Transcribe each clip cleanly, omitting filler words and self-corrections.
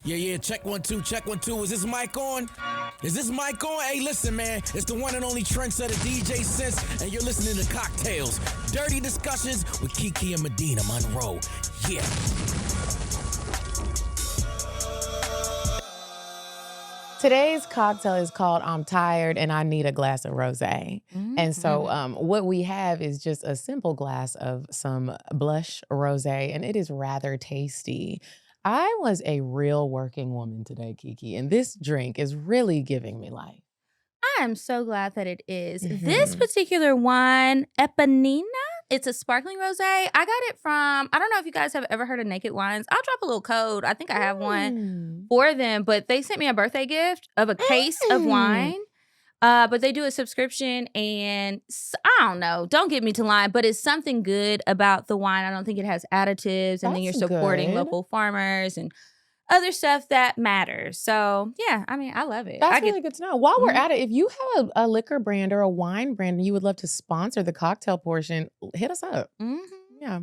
Yeah, check 1 2, check 1 2. Is this mic on? Is this mic on? Hey, listen, man, it's the one and only trendsetter DJ Sense, and you're listening to CockTales, dirty discussions with Kiki and Medinah Monroe. Yeah. Today's cocktail is called I'm Tired and I Need a Glass of Rosé. And so what we have is just a simple glass of some blush rosé, and it is rather tasty. I was a real working woman today, Kiki, and this drink is really giving me life. I am so glad that it is. This particular wine, Eponina, it's a sparkling rosé. I got it from, I don't know if you guys have ever heard of Naked Wines. I'll drop a little code. I think I have one for them, but they sent me a birthday gift of a case of wine. But they do a subscription, and I don't know. Don't get me to lie, but it's something good about the wine. I don't think it has additives, and then you're supporting local farmers and other stuff that matters. So, yeah, I mean, I love it. That's really good to know. While we're at it, if you have a liquor brand or a wine brand and you would love to sponsor the cocktail portion, hit us up. Yeah.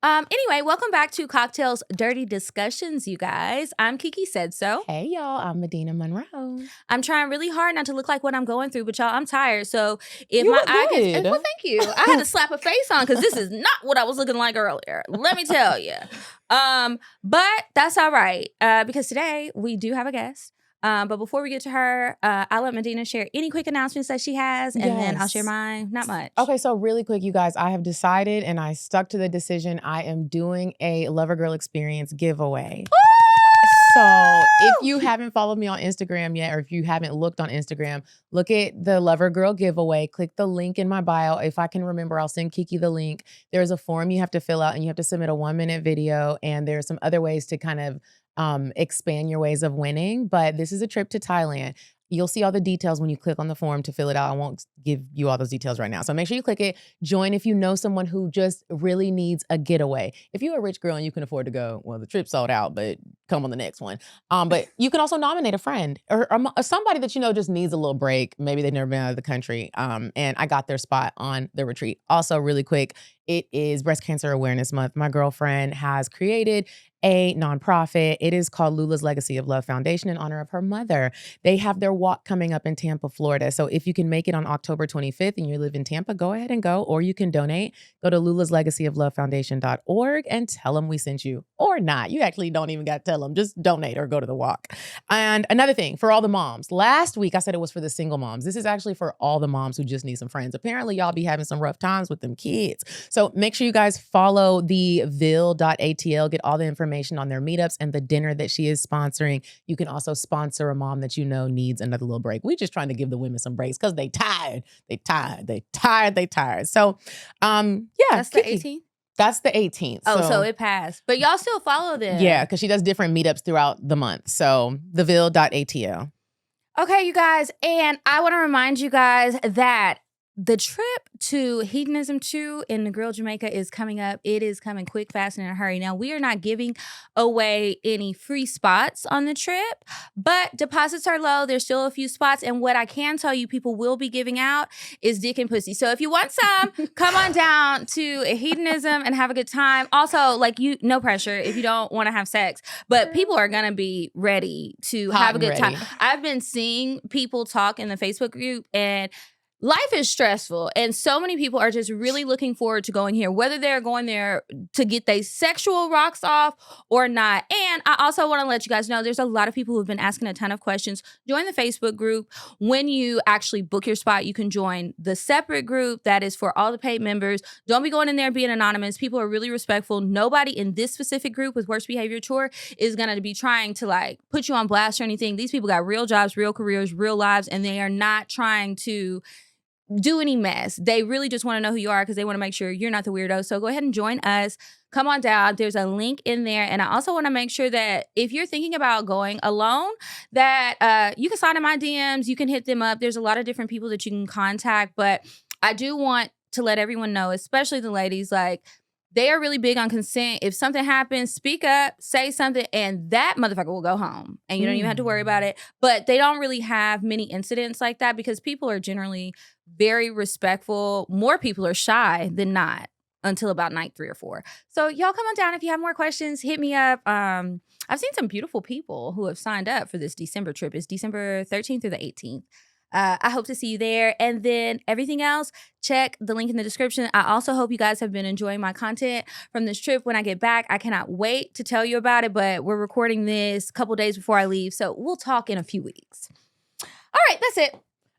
Anyway, welcome back to CockTales Dirty Discussions, you guys. I'm Kiki Said So. Hey, y'all. I'm Medinah Monroe. I'm trying really hard not to look like what I'm going through, but y'all, I'm tired. So if You my look eye good. gets, well, thank you. I had to slap a face on because this is not what I was looking like earlier. Let me tell you. But that's all right because today we do have a guest. But before we get to her, I'll let Medinah share any quick announcements that she has, and then I'll share mine. Not much. Okay, so really quick, you guys, I have decided and I stuck to the decision. I am doing a Lover Girl Experience giveaway. So if you haven't followed me on Instagram yet, or if you haven't looked on Instagram, look at the Lover Girl giveaway. Click the link in my bio. If I can remember, I'll send Kiki the link. There's a form you have to fill out, and you have to submit a 1-minute video. And there's some other ways to kind of expand your ways of winning. But this is a trip to Thailand. You'll see all the details when you click on the form to fill it out. I won't give you all those details right now. So make sure you click it. Join if you know someone who just really needs a getaway. If you're a rich girl and you can afford to go, well, the trip's sold out, but come on the next one. But you can also nominate a friend or somebody that you know just needs a little break. Maybe they've never been out of the country. And I got their spot on the retreat. Also, really quick, it is Breast Cancer Awareness Month. My girlfriend has created a nonprofit. It is called Lula's Legacy of Love Foundation in honor of her mother. They have their walk coming up in Tampa, Florida. So if you can make it on October 25th and you live in Tampa, go ahead and go, or you can donate. Go to lulaslegacyoflovefoundation.org and tell them we sent you, or not. You actually don't even got to tell them. Just donate or go to the walk. And another thing for all the moms. Last week I said it was for the single moms. This is actually for all the moms who just need some friends. Apparently y'all be having some rough times with them kids. So make sure you guys follow the vil.atl, get all the information on their meetups and the dinner that she is sponsoring. You can also sponsor a mom that you know needs another little break. We're just trying to give the women some breaks because they tired. So, That's the 18th? That's the 18th. Oh, so it passed. But y'all still follow them. Yeah, because she does different meetups throughout the month. So theville.atl. Okay, you guys. And I want to remind you guys that the trip to Hedonism 2 in Negril, Jamaica is coming up. It is coming quick, fast, and in a hurry. Now, we are not giving away any free spots on the trip, but deposits are low. There's still a few spots. And what I can tell you people will be giving out is dick and pussy. So if you want some, come on down to Hedonism and have a good time. Also, no pressure if you don't want to have sex, but people are going to be ready to have a good time. I've been seeing people talk in the Facebook group, and life is stressful, and so many people are just really looking forward to going here, whether they're going there to get their sexual rocks off or not. And I also want to let you guys know there's a lot of people who've been asking a ton of questions. Join the Facebook group. When you actually book your spot, you can join the separate group that is for all the paid members. Don't be going in there being anonymous. People are really respectful. Nobody in this specific group with Worst Behavior Tour is going to be trying to put you on blast or anything. These people got real jobs, real careers, real lives, and they are not trying to do any mess. They really just want to know who you are because they want to make sure you're not the weirdo. So go ahead and join us. Come on down. There's a link in there. And I also want to make sure that if you're thinking about going alone, that you can sign in my DMs. You can hit them up. There's a lot of different people that you can contact. But I do want to let everyone know, especially the ladies, they are really big on consent. If something happens, speak up, say something, and that motherfucker will go home. And you don't even have to worry about it. But they don't really have many incidents like that because people are generally very respectful. More people are shy than not. until about night 3 or 4. So y'all come on down if you have more questions. Hit me up. I've seen some beautiful people who have signed up for this December trip. It's December 13th through the 18th. I hope to see you there. And then everything else, check the link in the description. I also hope you guys have been enjoying my content from this trip. When I get back, I cannot wait to tell you about it, but we're recording this a couple days before I leave. So we'll talk in a few weeks. All right, that's it.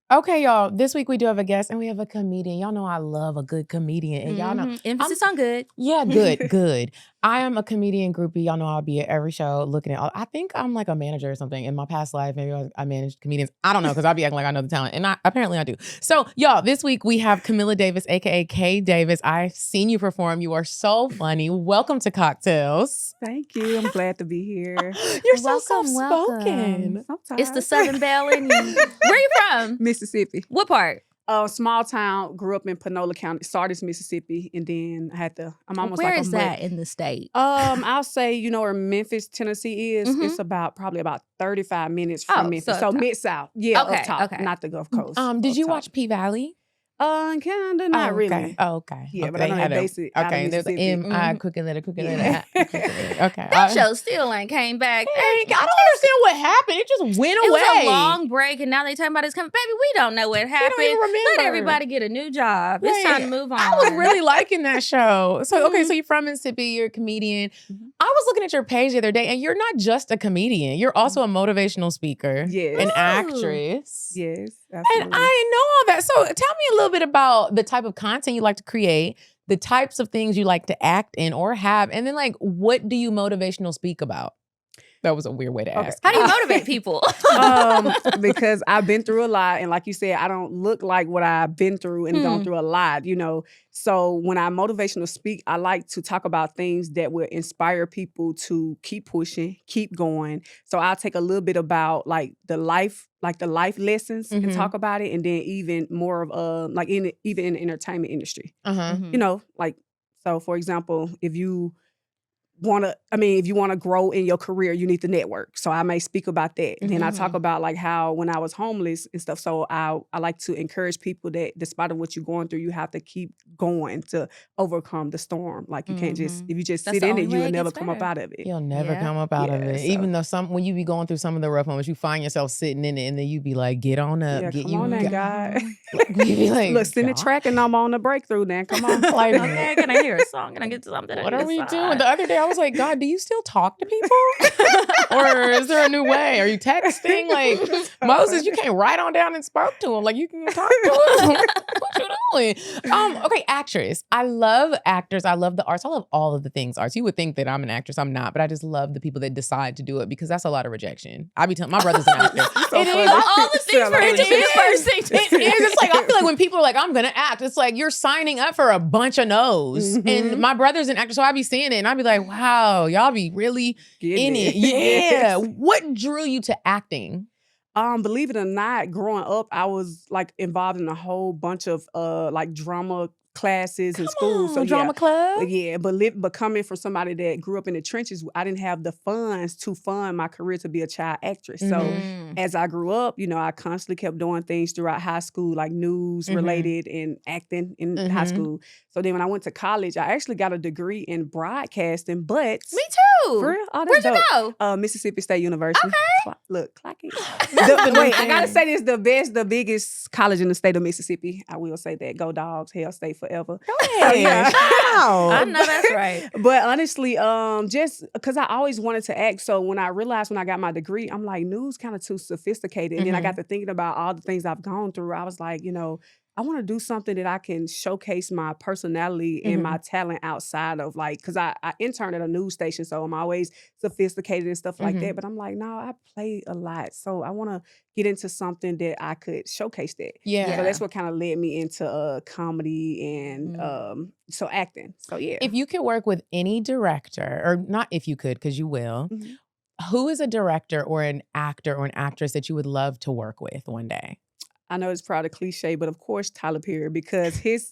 Okay, y'all. This week we do have a guest and we have a comedian. Y'all know I love a good comedian. And y'all know emphasis on good. Yeah, good, good. I am a comedian groupie. Y'all know I'll be at every show looking at I think I'm like a manager or something. In my past life, maybe I managed comedians. I don't know, because I'll be acting like I know the talent. And apparently I do. So, y'all, this week we have Kamilla Davis, aka K Davis. I've seen you perform. You are so funny. Welcome to CockTales. Thank you. I'm glad to be here. You're so Welcome, soft-spoken. Sometimes. It's the Southern Belle in you. Where you from? Mississippi. What part? Small town. Grew up in Panola County, Sardis, Mississippi, and then I had to. I'm almost Where like is that in the state? I'll say you know where Memphis, Tennessee is. Mhm. It's probably about 35 minutes from Memphis. So up top. Mid South. Yeah, Okay, up top, okay. not the Gulf Coast. Did you up top. watch P-Valley? Kinda, not really. Okay. Oh, okay. Yeah, okay. but I know had they a- base it out of Okay, there's an Mississippi. M-I, crooked letter, Yeah. Okay. That show still ain't came back. I don't understand what happened. It just went It away. was a long break, and now they talking about it's coming. Baby, we don't know what happened. even remember. Let everybody get a new job. It's Right. time to move on. I was really liking that show. So, okay, Mhm. so you're from Mississippi, you're a comedian. Mhm. I was looking at your page the other day, and you're not just a comedian. You're also a motivational speaker, Yes. an Ooh. actress. Yes, And absolutely. I know all that. So tell me a little bit about the type of content you like to create, the types of things you like to act in or have, and then like, what do you motivational speak about? That was a weird way to Okay. ask. How do you motivate people? Because I've been through a lot, and like you said, I don't look like what I've been through and gone through a lot, you know. So when I motivational speak, I like to talk about things that will inspire people to keep pushing, keep going. So I'll take a little bit about like the life lessons and talk about it, and then even more of even in the entertainment industry, you know, like so. For example, if you want to grow in your career, you need to network. So I may speak about that. And then I talk about like how when I was homeless and stuff. So I like to encourage people that despite of what you're going through, you have to keep going to overcome the storm. Like you can't just, if you just That's sit the in only it, way you will it never gets come up better. out of it. You'll never Yeah. come up out of Yeah, it. so- Even though when you be going through some of the rough moments, you find yourself sitting in it, and then you be like, get on up. Yeah, get come you on now, God. You be like, Look, send the God. track and I'm on the breakthrough now. Come on. Like, Okay, can I hear a song? Can I get to something? what are we doing? The other day I was like, God, do you still talk to people? Or is there a new way? Are you texting? Like, Moses, you can't write on down and spoke to him. Like, you can talk to him. What you doing? Okay, actress. I love actors. I love the arts. I love all of the things arts. You would think that I'm an actress. I'm not, but I just love the people that decide to do it because that's a lot of rejection. I be telling my brother's an actor. So It funny. is. All the things for It it to be the is. first thing to It is. It's like, I feel like when people are like, I'm gonna act, it's like you're signing up for a bunch of no's. And my brother's an actor, so I be seeing it and I be like, wow, y'all be really Getting in it. Yes. Yeah. What drew you to acting? Believe it or not, growing up, I was like involved in a whole bunch of like drama classes in school. So drama club. but coming from somebody that grew up in the trenches, I didn't have the funds to fund my career to be a child actress. So as I grew up, you know, I constantly kept doing things throughout high school, like news related and acting in high school. So then when I went to college, I actually got a degree in broadcasting, but Me too. for real? Oh, Where'd that's you dope. go? Mississippi State University. Okay. Look, clock it. the new Wait, I gotta thing. say this: the biggest college in the state of Mississippi. I will say that. Go Dogs, Hell State forever. Yeah. I know that's right. But honestly, just because I always wanted to act. So when I realized when I got my degree, I'm like, news kind of too sophisticated. And then I got to thinking about all the things I've gone through. I was like, you know, I want to do something that I can showcase my personality and my talent outside of like, because I interned at a news station, so I'm always sophisticated and stuff like that. But I'm like, no, I play a lot. So I want to get into something that I could showcase that. Yeah. So that's what kind of led me into comedy and so acting. So yeah. If you could work with any director, or not if you could, because you will, who is a director or an actor or an actress that you would love to work with one day? I know it's probably cliche, but of course Tyler Perry, because his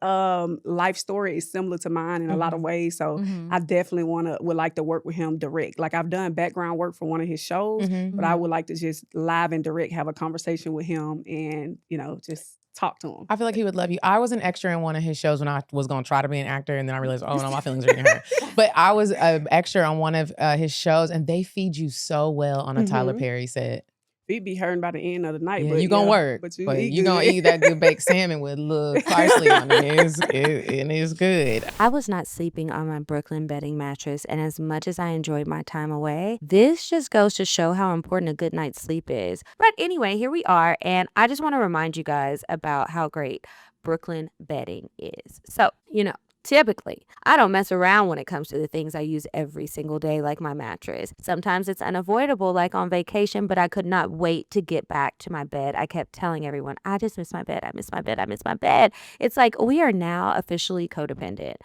life story is similar to mine in a lot of ways. So I definitely would like to work with him direct. Like I've done background work for one of his shows, but I would like to just live and direct have a conversation with him and, you know, just talk to him. I feel like he would love you. I was an extra in one of his shows when I was going to try to be an actor, and then I realized, oh no, my feelings are getting hurt. But I was an extra on one of his shows, and they feed you so well on a Tyler Perry set. We'd be hurting by the end of the night. Yeah, but you gonna work, but you eat gonna good. eat that good baked salmon with a little parsley on it. And it's good. I was not sleeping on my Brooklyn bedding mattress, and as much as I enjoyed my time away, this just goes to show how important a good night's sleep is. But anyway, here we are, and I just want to remind you guys about how great Brooklyn bedding is. So, typically, I don't mess around when it comes to the things I use every single day, like my mattress. Sometimes it's unavoidable, like on vacation, but I could not wait to get back to my bed. I kept telling everyone, I just miss my bed. I miss my bed. I miss my bed. It's like we are now officially codependent.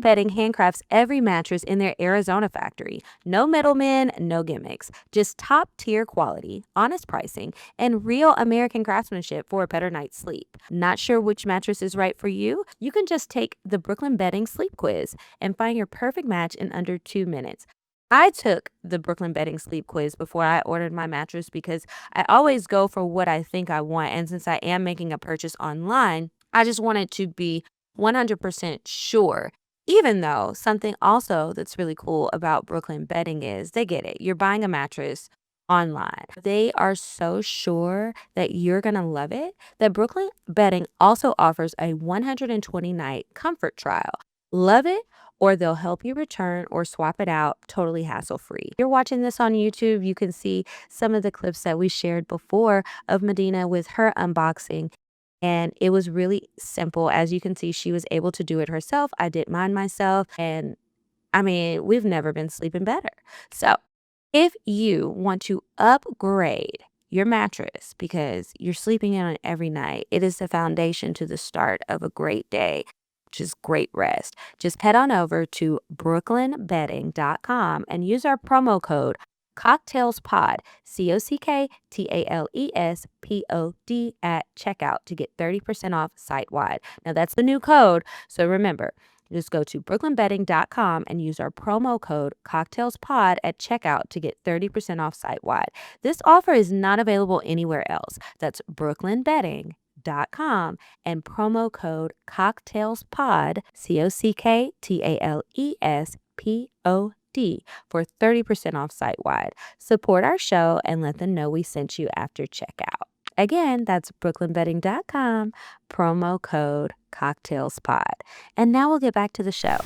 Bedding handcrafts every mattress in their Arizona factory. No middlemen, no gimmicks. Just top tier quality, honest pricing, and real American craftsmanship for a better night's sleep. Not sure which mattress is right for you? You can just take the Brooklyn Bedding Sleep Quiz and find your perfect match in under 2 minutes. I took the Brooklyn Bedding Sleep Quiz before I ordered my mattress because I always go for what I think I want. And since I am making a purchase online, I just wanted to be 100% sure. Even though something also that's really cool about Brooklyn Bedding is they get it. You're buying a mattress online. They are so sure that you're going to love it that Brooklyn Bedding also offers a 120-night comfort trial. Love it, or they'll help you return or swap it out totally hassle-free. If you're watching this on YouTube, you can see some of the clips that we shared before of Medinah with her unboxing. And it was really simple. As you can see, she was able to do it herself. I did mine myself. And I mean, we've never been sleeping better. So if you want to upgrade your mattress because you're sleeping in it every night, it is the foundation to the start of a great day, which is great rest. Just head on over to brooklynbedding.com and use our promo code CockTalesPod, CockTalespod at checkout to get 30% off site-wide. Now, that's the new code, so remember, just go to brooklynbedding.com and use our promo code CockTalesPod at checkout to get 30% off site-wide. This offer is not available anywhere else. That's brooklynbedding.com and promo code CockTalesPod, CockTalespod, for 30% off site-wide. Support our show and let them know we sent you after checkout. Again, that's brooklynbedding.com, promo code CockTalesPod. And now we'll get back to the show.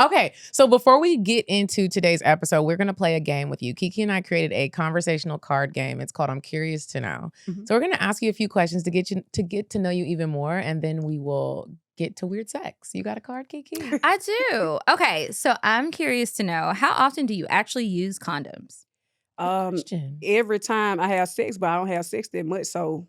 Okay, so before we get into today's episode, we're going to play a game with you. Kiki and I created a conversational card game. It's called I'm Curious to Know. So we're going to ask you a few questions to get to know you even more, and then we will get to weird sex. You got a card, Kiki? I do. Okay, so I'm curious to know, how often do you actually use condoms? Every time I have sex, but I don't have sex that much, so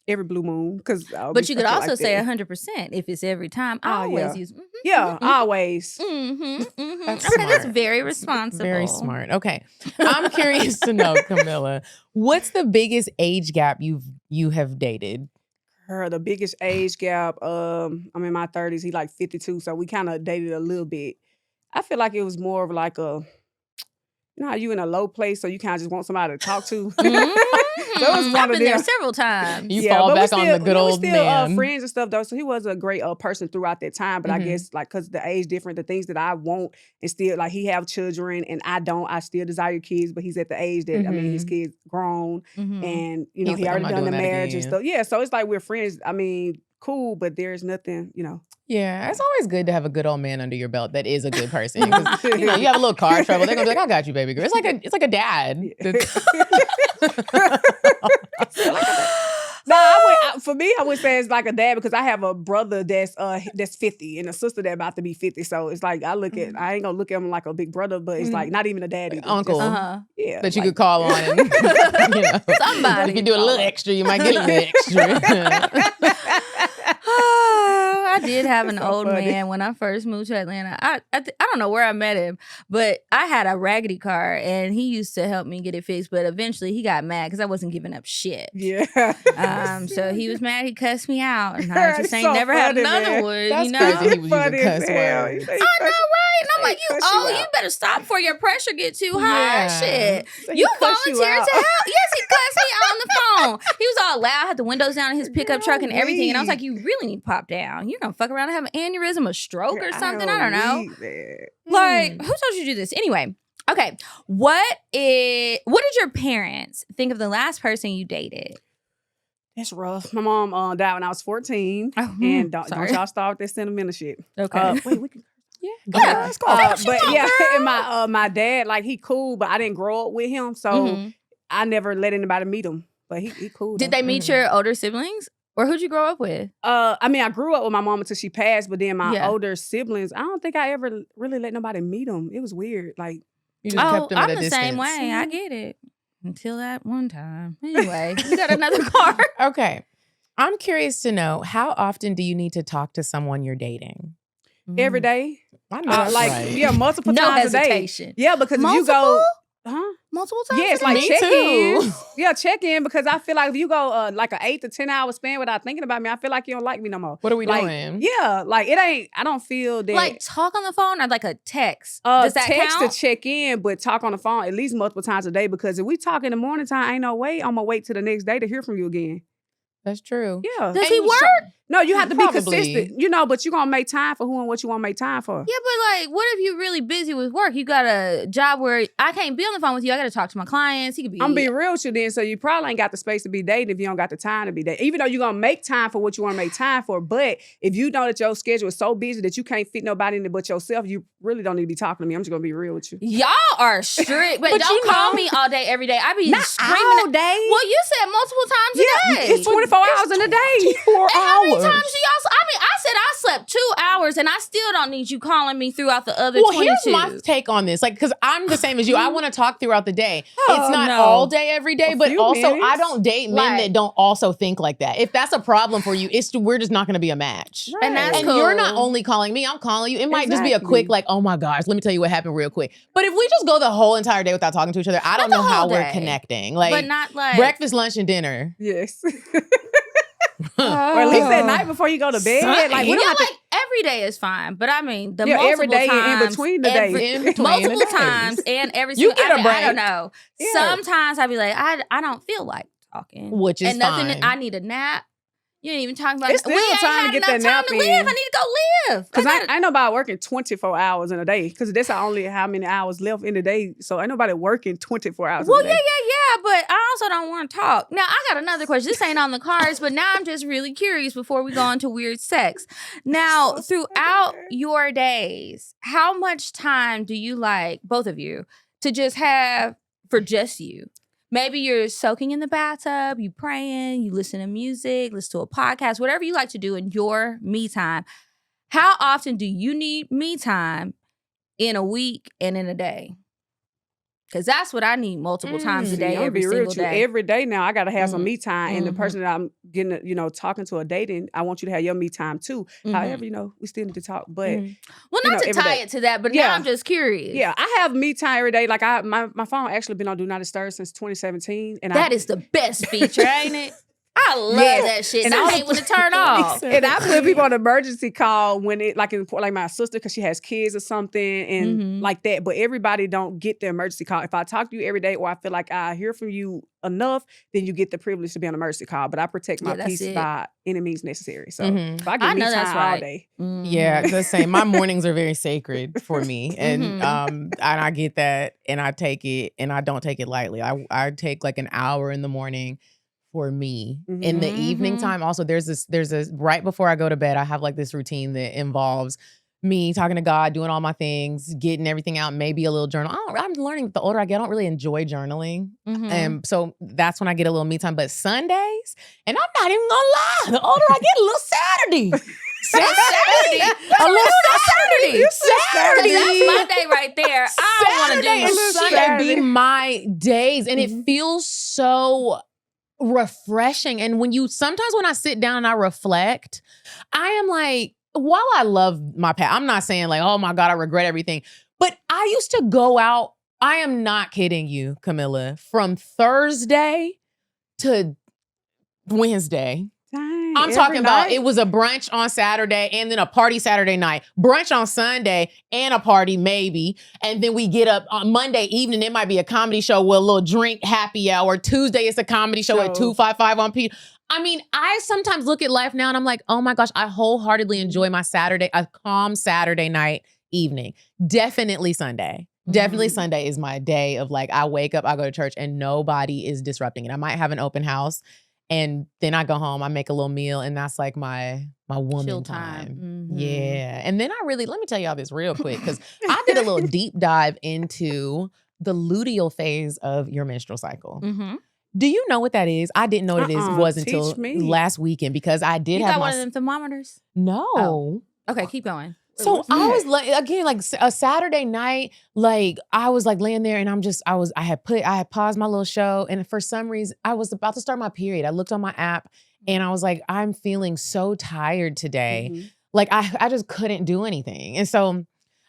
every blue moon. But you could also say 100% if it's every time. I always use. Always. That's very responsible. Very smart. Okay, I'm curious to know, Kamilla, what's the biggest age gap you have dated? The biggest age gap, I'm in my 30s, he like 52, so we kind of dated a little bit. I feel like it was more of like how you in a low place, so you kind of just want somebody to talk to. I've been there several times. You fall back on the good old man. We still friends and stuff though, so he was a great person throughout that time. But I guess like because the age different, the things that I want, and still like he have children and I don't. I still desire kids, but he's at the age that I mean his kids grown, and he like, already done the marriage again. and stuff. Yeah, so it's like we're friends. I mean, cool, but there's nothing, Yeah, it's always good to have a good old man under your belt that is a good person. 'Cause, you have a little car trouble, they're gonna be like, "I got you, baby girl." It's like a dad. For me, I would say it's like a dad because I have a brother that's 50 and a sister that's about to be 50. So it's like I ain't gonna look at him like a big brother, but it's like not even a dad either. Uncle. Yeah, that you could call on. And, somebody. If you do a little extra, you might get a little extra. I did have an old man when I first moved to Atlanta. I don't know where I met him, but I had a raggedy car and he used to help me get it fixed. But eventually he got mad because I wasn't giving up shit. Yeah. So he was mad. He cussed me out, and I just ain't never had another one. That's crazy. He was using cuss words. I know, right? And I'm like, you better stop before your pressure get too high. Shit. So You volunteered to help. Yes, he cussed me on the phone. He was all loud, had the windows down in his pickup truck and everything. And I was like, you really need to pop down. You're going to fuck around and have an aneurysm, a stroke or something. I don't know. Like, who told you to do this? Anyway, okay. What did your parents think of the last person you dated? That's rough. My mom died when I was 14. And don't y'all start with that sentimental shit. Okay. Wait, we can... Yeah. Let's go. And my dad, like, he cool, but I didn't grow up with him. So I never let anybody meet him. But he cool. Did they meet your older siblings? Or who'd you grow up with? I mean, I grew up with my mom until she passed, but then my older siblings, I don't think I ever really let nobody meet them. It was weird. Like, you just kept them at a I'm the distance. same way. I get it. Until that one time. Anyway, you got another card. Okay. I'm curious to know, how often do you need to talk to someone you're dating? Every day. I know that's right. Multiple no times hesitation. a day. Yeah, because if you go... Huh? Multiple times? Yeah, it's like check-in. Yeah, check-in, because I feel like if you go like an 8 to 10 hour span without thinking about me, I feel like you don't like me no more. What are we like, doing? Yeah, like it ain't, I don't feel that. Like talk on the phone or like a text? Does that text count? to check in, but talk on the phone at least multiple times a day, because if we talk in the morning time, ain't no way I'm gonna wait till the next day to hear from you again. That's true. Yeah. Does he work? No, you have to be Probably. consistent, but you're going to make time for who and what you want to make time for. Yeah, but like, what if you're really busy with work? You got a job where I can't be on the phone with you. I got to talk to my clients. He could be. I'm being real with you then, so you probably ain't got the space to be dating if you don't got the time to be dating. Even though you're going to make time for what you want to make time for, but if you know that your schedule is so busy that you can't fit nobody in it but yourself, you really don't need to be talking to me. I'm just going to be real with you. Y'all are strict, but don't call me all day, every day. I be Not screaming. all day. Well, you said multiple times a day. It's 24 hours in a day. 4 And how many hours. times do y'all? I mean, I said I slept 2 hours, and I still don't need you calling me throughout the other. Well, 22. here's my take on this. Like, because I'm the same as you. I want to talk throughout the day. It's not no. all day, every day, but few also minutes. I don't date men that don't also think like that. If that's a problem for you, we're just not going to be a match. Right. And that's And cool. you're not only calling me, I'm calling you. It might just be a quick, like, oh my gosh, let me tell you what happened real quick. But if we just go the whole entire day without talking to each other, I don't the know how whole we're day. connecting. Like, but not like breakfast, lunch, and dinner. Yes. Or at least at night before you go to bed. Son, Like, we Yeah, don't have to. like every day is fine, but I mean the Yeah, multiple every day and times, in between the days. In between multiple the days. times, and every You single. get a I break. don't know. Yeah. Sometimes I be like, I don't feel like talking, Which is and nothing. fine. I need a nap. You ain't even talking about. It's still we ain't time to had get enough that time nap to in. live. I need to go live. Because I ain't nobody working 24 hours in a day. Because that's only how many hours left in the day. So ain't nobody working 24 hours Well, in a day. yeah, but I also don't want to talk. Now, I got another question. This ain't on the cards, but now I'm just really curious before we go into weird sex. Now, throughout your days, how much time do you like, both of you, to just have for just you? Maybe you're soaking in the bathtub, you praying, you listen to music, listen to a podcast, whatever you like to do in your me time. How often do you need me time in a week and in a day? Because that's what I need multiple times a day, I'm every be real single with you. day. Every day now, I got to have some me time. And the Mhm. person that I'm getting, talking to or dating, I want you to have your me time too. Mhm. However, we still need to talk. But Mhm. Well, not to every tie day. it to that, but now Yeah. I'm just curious. yeah, I have me time every day. Like my phone actually been on Do Not Disturb since 2017. And That is the best feature, ain't it? I love Yes. that shit. And And I all hate the- when it turn off. And I put people on emergency call when it like my sister because she has kids or something and Mhm. like that. But everybody don't get the emergency call. If I talk to you every day or I feel like I hear from you enough, then you get the privilege to be on an emergency call. But I protect my Yeah, that's peace it. by any means necessary. So Mhm. if I I get me know time that's all right. day. Yeah, the same. My mornings are very sacred for me, and Mhm. and I get that, and I take it, and I don't take it lightly. I take like an hour in the morning for me. In the evening Mhm. time, also there's this right before I go to bed, I have like this routine that involves me talking to God, doing all my things, getting everything out, maybe a little journal. I'm learning that the older I get, I don't really enjoy journaling. Mhm. And so that's when I get a little me time. But Sundays, and I'm not even gonna lie, the older I get, a little Saturday. Saturday. A little Saturday. Saturday. That's my day right there. I don't want to Saturday and do Sunday shit. be my days. And it feels so refreshing. And sometimes when I sit down and I reflect, I am like, while I love my past, I'm not saying like, oh my God, I regret everything. But I used to go out, I am not kidding you, Kamilla, from Thursday to Wednesday. Dang. I'm talking about it was a brunch on Saturday and then a party Saturday night, brunch on Sunday and a party maybe. And then we get up on Monday evening. It might be a comedy show with a little drink happy hour. Tuesday it's a comedy show at 255 on P. I mean, I sometimes look at life now and I'm like, oh my gosh, I wholeheartedly enjoy my Saturday, a calm Saturday night evening. Definitely Sunday. Definitely Sunday is my day of like, I wake up, I go to church and nobody is disrupting it. I might have an open house and then I go home, I make a little meal and that's like my woman Chill time. Yeah. And then let me tell y'all this real quick because I did a little deep dive into the luteal phase of your menstrual cycle. Do you know what that is? I didn't know what it was until last weekend because I did have one of them thermometers? No. Oh. Okay, keep going. So I was like, again, like a Saturday night, like I was like laying there and I had paused my little show. And for some reason I was about to start my period. I looked on my app and I was like, I'm feeling so tired today. Like I just couldn't do anything. And so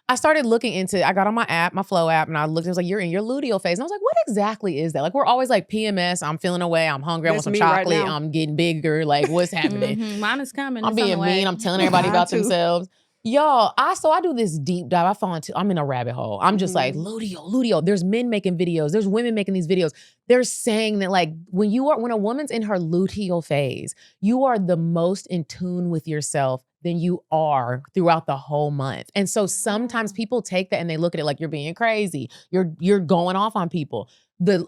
I started looking into, I got on my app, my Flow app, and I looked, it was like, you're in your luteal phase. And I was like, what exactly is that? Like, we're always like PMS, I'm feeling away, I'm hungry, I want some chocolate, right, I'm getting bigger, like what's happening? Mine is coming. I'm being mean, I'm telling everybody about themselves. Y'all, I do this deep dive. I'm in a rabbit hole. I'm just like, luteal. There's men making videos. There's women making these videos. They're saying that like when a woman's in her luteal phase, you are the most in tune with yourself than you are throughout the whole month. And so sometimes people take that and they look at it like you're being crazy. You're going off on people.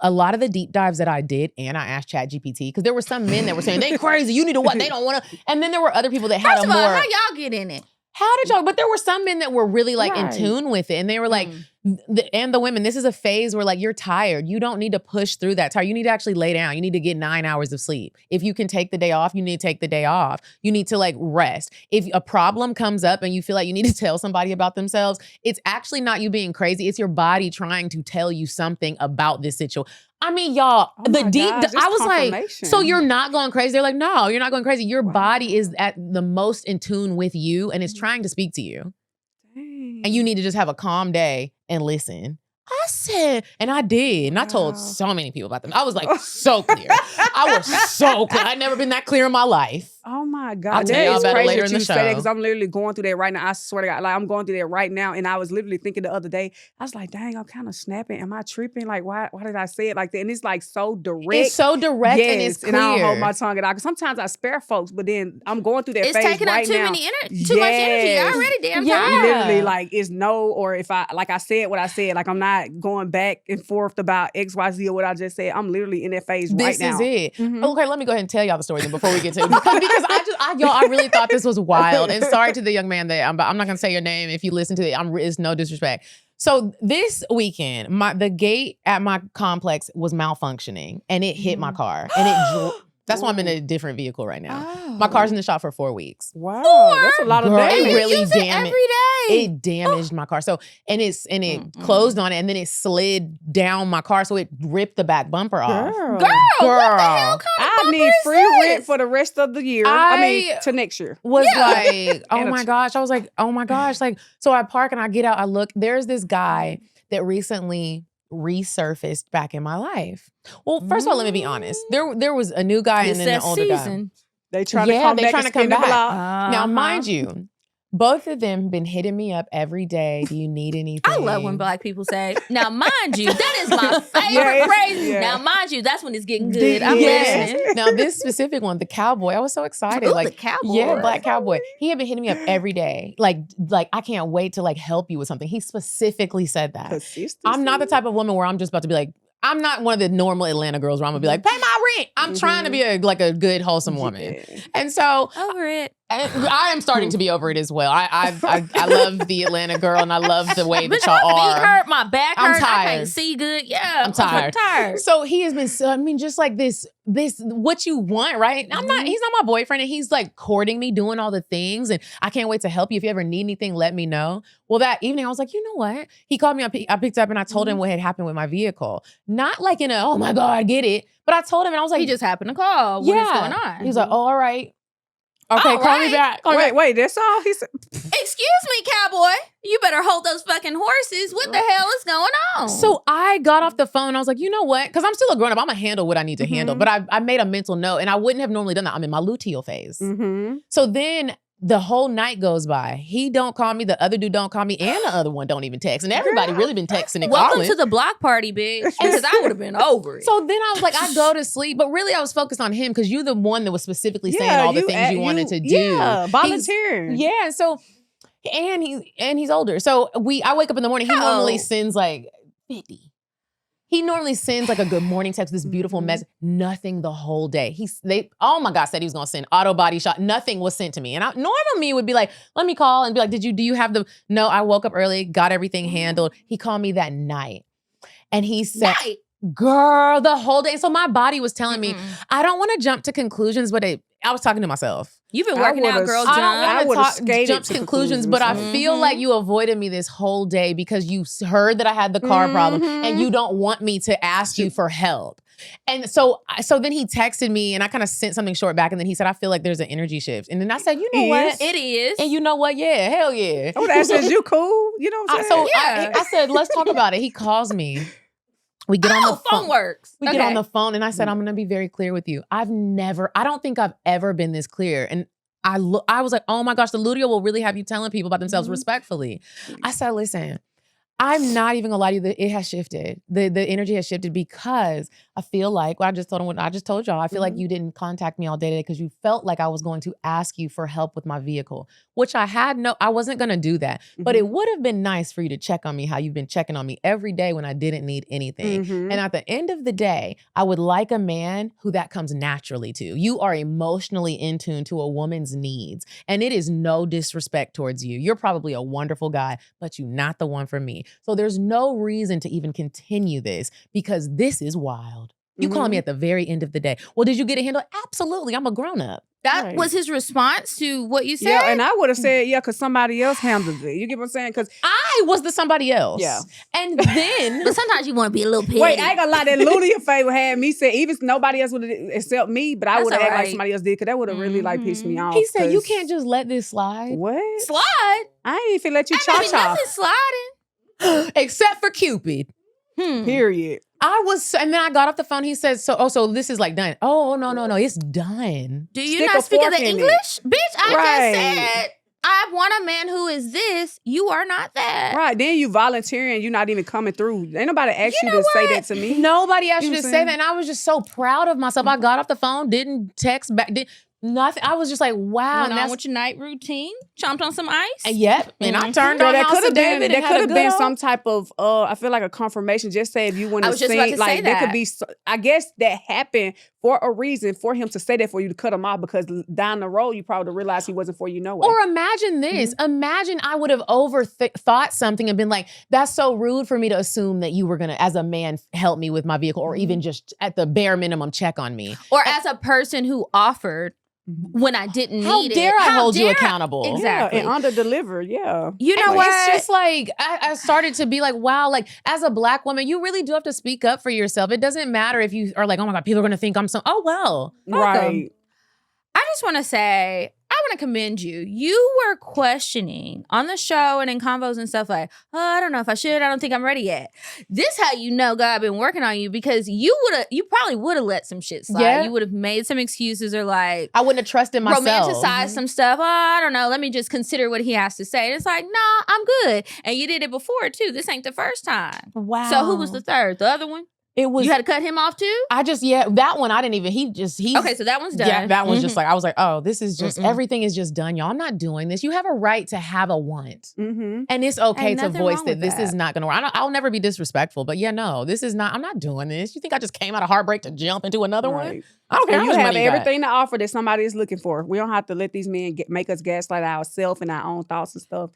A lot of the deep dives that I did, and I asked ChatGPT, because there were some men that were saying, they crazy, you need to what? They don't want to. And then there were other people that had First of all, how y'all get in it? How did y'all? But there were some men that were really like in tune with it. And they were like, and the women, this is a phase where like you're tired. You don't need to push through that tired. You need to actually lay down. You need to get 9 hours of sleep. If you can take the day off, you need to take the day off. You need to like rest. If a problem comes up and you feel like you need to tell somebody about themselves, it's actually not you being crazy. It's your body trying to tell you something about this situation. I mean, y'all, I was like, so you're not going crazy? They're like, no, you're not going crazy. Your body is at the most in tune with you and it's trying to speak to you. And you need to just have a calm day and listen. I said, and I did. And I told so many people about them. I was like so clear. I was so clear. I'd never been that clear in my life. Oh my God. I'll tell y'all about it later in the show. Because I'm literally going through that right now. I swear to God, like I'm going through that right now. And I was literally thinking the other day, I was like, dang, I'm kind of snapping. Am I tripping? Like, why did I say it like that? And it's like so direct. It's so direct and it's clear. And I don't hold my tongue at all. Because sometimes I spare folks, but then I'm going through that phase right now. It's taking up too much energy. I already damn tired. Literally, like, it's no, or if I said what I said, like I'm not going back and forth about X, Y, Z or what I just said. I'm literally in that phase right now. This is it. Okay, let me go ahead and tell y'all the story then before we get to it. Because I really thought this was wild. And sorry to the young man that I'm not gonna say your name if you listen to it. It's no disrespect. So this weekend, the gate at my complex was malfunctioning and it hit my car and that's why I'm in a different vehicle right now. My car's in the shop for 4 weeks. Wow, that's a lot of damage. It really damaged every day. It damaged my car. So it closed on it and then it slid down my car, so it ripped the back bumper off. Girl, what the hell kind of I need free rent for the rest of the year. I mean, to next year. Was like, oh my gosh. I was like, oh my gosh. Like, so I park and I get out. I look. There's this guy that recently resurfaced back in my life. Well, first of all, let me be honest. There was a new guy and then an older guy. They trying to come back. Now, mind you, both of them been hitting me up every day. Do you need anything? I love when Black people say, now mind you, that is my favorite phrase. Yeah. Now mind you, that's when it's getting good. I'm listening. Now this specific one, the cowboy, I was so excited. Ooh, the cowboy. Yeah, Black cowboy. He had been hitting me up every day. Like I can't wait to like help you with something. He specifically said that. I'm not the type of woman where I'm just about to be like, I'm not one of the normal Atlanta girls where I'm gonna be like, pay my rent. I'm trying to be a good, wholesome woman. And so over it. I am starting to be over it as well. I love the Atlanta girl and I love the way that y'all are. My feet hurt, my back hurt. I'm tired. I can't see good. Yeah, I'm tired. So he has been, just like this, what you want, right? He's not my boyfriend and he's like courting me, doing all the things. And I can't wait to help you. If you ever need anything, let me know. Well, that evening I was like, you know what? He called me, I picked up and I told him what had happened with my vehicle. Not like in a, oh my God, get it. But I told him and I was like. He just happened to call. What is going on? He was like, oh, all right. Okay, call me back. Wait, that's all he said. Excuse me, cowboy. You better hold those fucking horses. What the hell is going on? So I got off the phone. I was like, you know what? Because I'm still a grown up. I'm going to handle what I need to handle. But I made a mental note, and I wouldn't have normally done that. I'm in my Luteal phase. So then the whole night goes by. He don't call me. The other dude don't call me. And the other one don't even text. And everybody really been texting and Welcome calling. to the block party, bitch. Because I would have been over it. So then I was like, I go to sleep. But really, I was focused on him because you're the one that was specifically saying all the things you wanted to do. Yeah, volunteering. Yeah, so... And he's older. So I wake up in the morning. He normally sends like 50. He normally sends like a good morning text, this beautiful message. Nothing the whole day. Oh my God, said he was gonna send auto body shot. Nothing was sent to me. And normal me would be like, let me call and be like, do you have the, no, I woke up early, got everything handled. He called me that night. And he said, girl, the whole day. So my body was telling me, I don't want to jump to conclusions, but I was talking to myself. You've been working out, girl. I don't want to jump to conclusions, but I feel like you avoided me this whole day because you heard that I had the car problem and you don't want me to ask you for help. And so then he texted me and I kind of sent something short back and then he said, I feel like there's an energy shift. And then I said, you know what? It is. And you know what? Yeah, hell yeah. I would ask, is you cool? You know what I'm saying? I said, let's talk about it. He calls me. We get on the phone. Works. We get on the phone and I said, I'm going to be very clear with you. I don't think I've ever been this clear. And I was like, oh my gosh, the Luteal will really have you telling people about themselves respectfully. I said, listen, I'm not even gonna lie to you that it has shifted. The energy has shifted because I feel like what I just told y'all, I feel like you didn't contact me all day today because you felt like I was going to ask you for help with my vehicle, which I wasn't gonna do that. But it would have been nice for you to check on me how you've been checking on me every day when I didn't need anything. And at the end of the day, I would like a man who that comes naturally to. You are emotionally in tune to a woman's needs. And it is no disrespect towards you. You're probably a wonderful guy, but you're not the one for me. So there's no reason to even continue this because this is wild. You call me at the very end of the day. Well, did you get it handled? Absolutely. I'm a grown up. That was his response to what you said? Yeah, and I would have said, because somebody else handled it. You get what I'm saying? Because I was the somebody else. Yeah. And then... But sometimes you want to be a little petty. Wait, I ain't gonna lie. That Luteal favor had me say, even if nobody else would have except me, but I would have acted like somebody else did because that would have really pissed me off. He said, you can't just let this slide. What? Slide? I ain't even let you cha-cha. Nothing sliding. Except for Cupid. Period. And then I got off the phone. He said, so this is like done. Oh, no, it's done. Do you Stick not a speak fork the in English? Bitch, I Right. just said, I want a man who is this. You are not that. Right. Then you volunteering, you're not even coming through. Ain't nobody asked you to say that to me. Nobody asked you know to what I'm say saying? that. And I was just so proud of myself. I got off the phone, didn't text back, nothing. I was just like, wow. Went on with your night routine, chomped on some ice. Yep. And I turned Girl, on that House could of have been David. that could have been some type of I feel like a confirmation. Just say if you want I to was just about sing, to like say there that. could be. I guess that happened for a reason for him to say that for you to cut him off because down the road you probably realized he wasn't for you no way. Or imagine this. Imagine I would have thought something and been like, that's so rude for me to assume that you were going to, as a man, help me with my vehicle or even just at the bare minimum check on me. Or as a person who offered when I didn't need it. How dare I hold you accountable? Exactly. And under-deliver, yeah. You know And what? it's just like, I started to be like, wow, like as a Black woman, you really do have to speak up for yourself. It doesn't matter if you are like, oh my God, people are going to think I'm oh well. Right. I just want to say, I want to commend you. You were questioning on the show and in convos and stuff like, oh, I don't know if I should. I don't think I'm ready yet. This how you know God been working on you because you probably would have let some shit slide. Yeah. You would have made some excuses or like I wouldn't have trusted myself. romanticize some stuff. Oh, I don't know. Let me just consider what he has to say. And it's like, nah, I'm good. And you did it before too. This ain't the first time. Wow. So who was the third? The other one? It was. You had to cut him off too? That one I didn't even. He's Okay, so that one's done. Yeah, that one's just like I was like, oh, this is just everything is just done, y'all. I'm not doing this. You have a right to have a want, and it's okay Ain't to nothing voice wrong that with this that. is not gonna work. I'll never be disrespectful, but yeah, no, this is not. I'm not doing this. You think I just came out of heartbreak to jump into another one? Right. I don't care. And how you much have money got. everything to offer that somebody is looking for. We don't have to let these men make us gaslight ourselves and our own thoughts and stuff.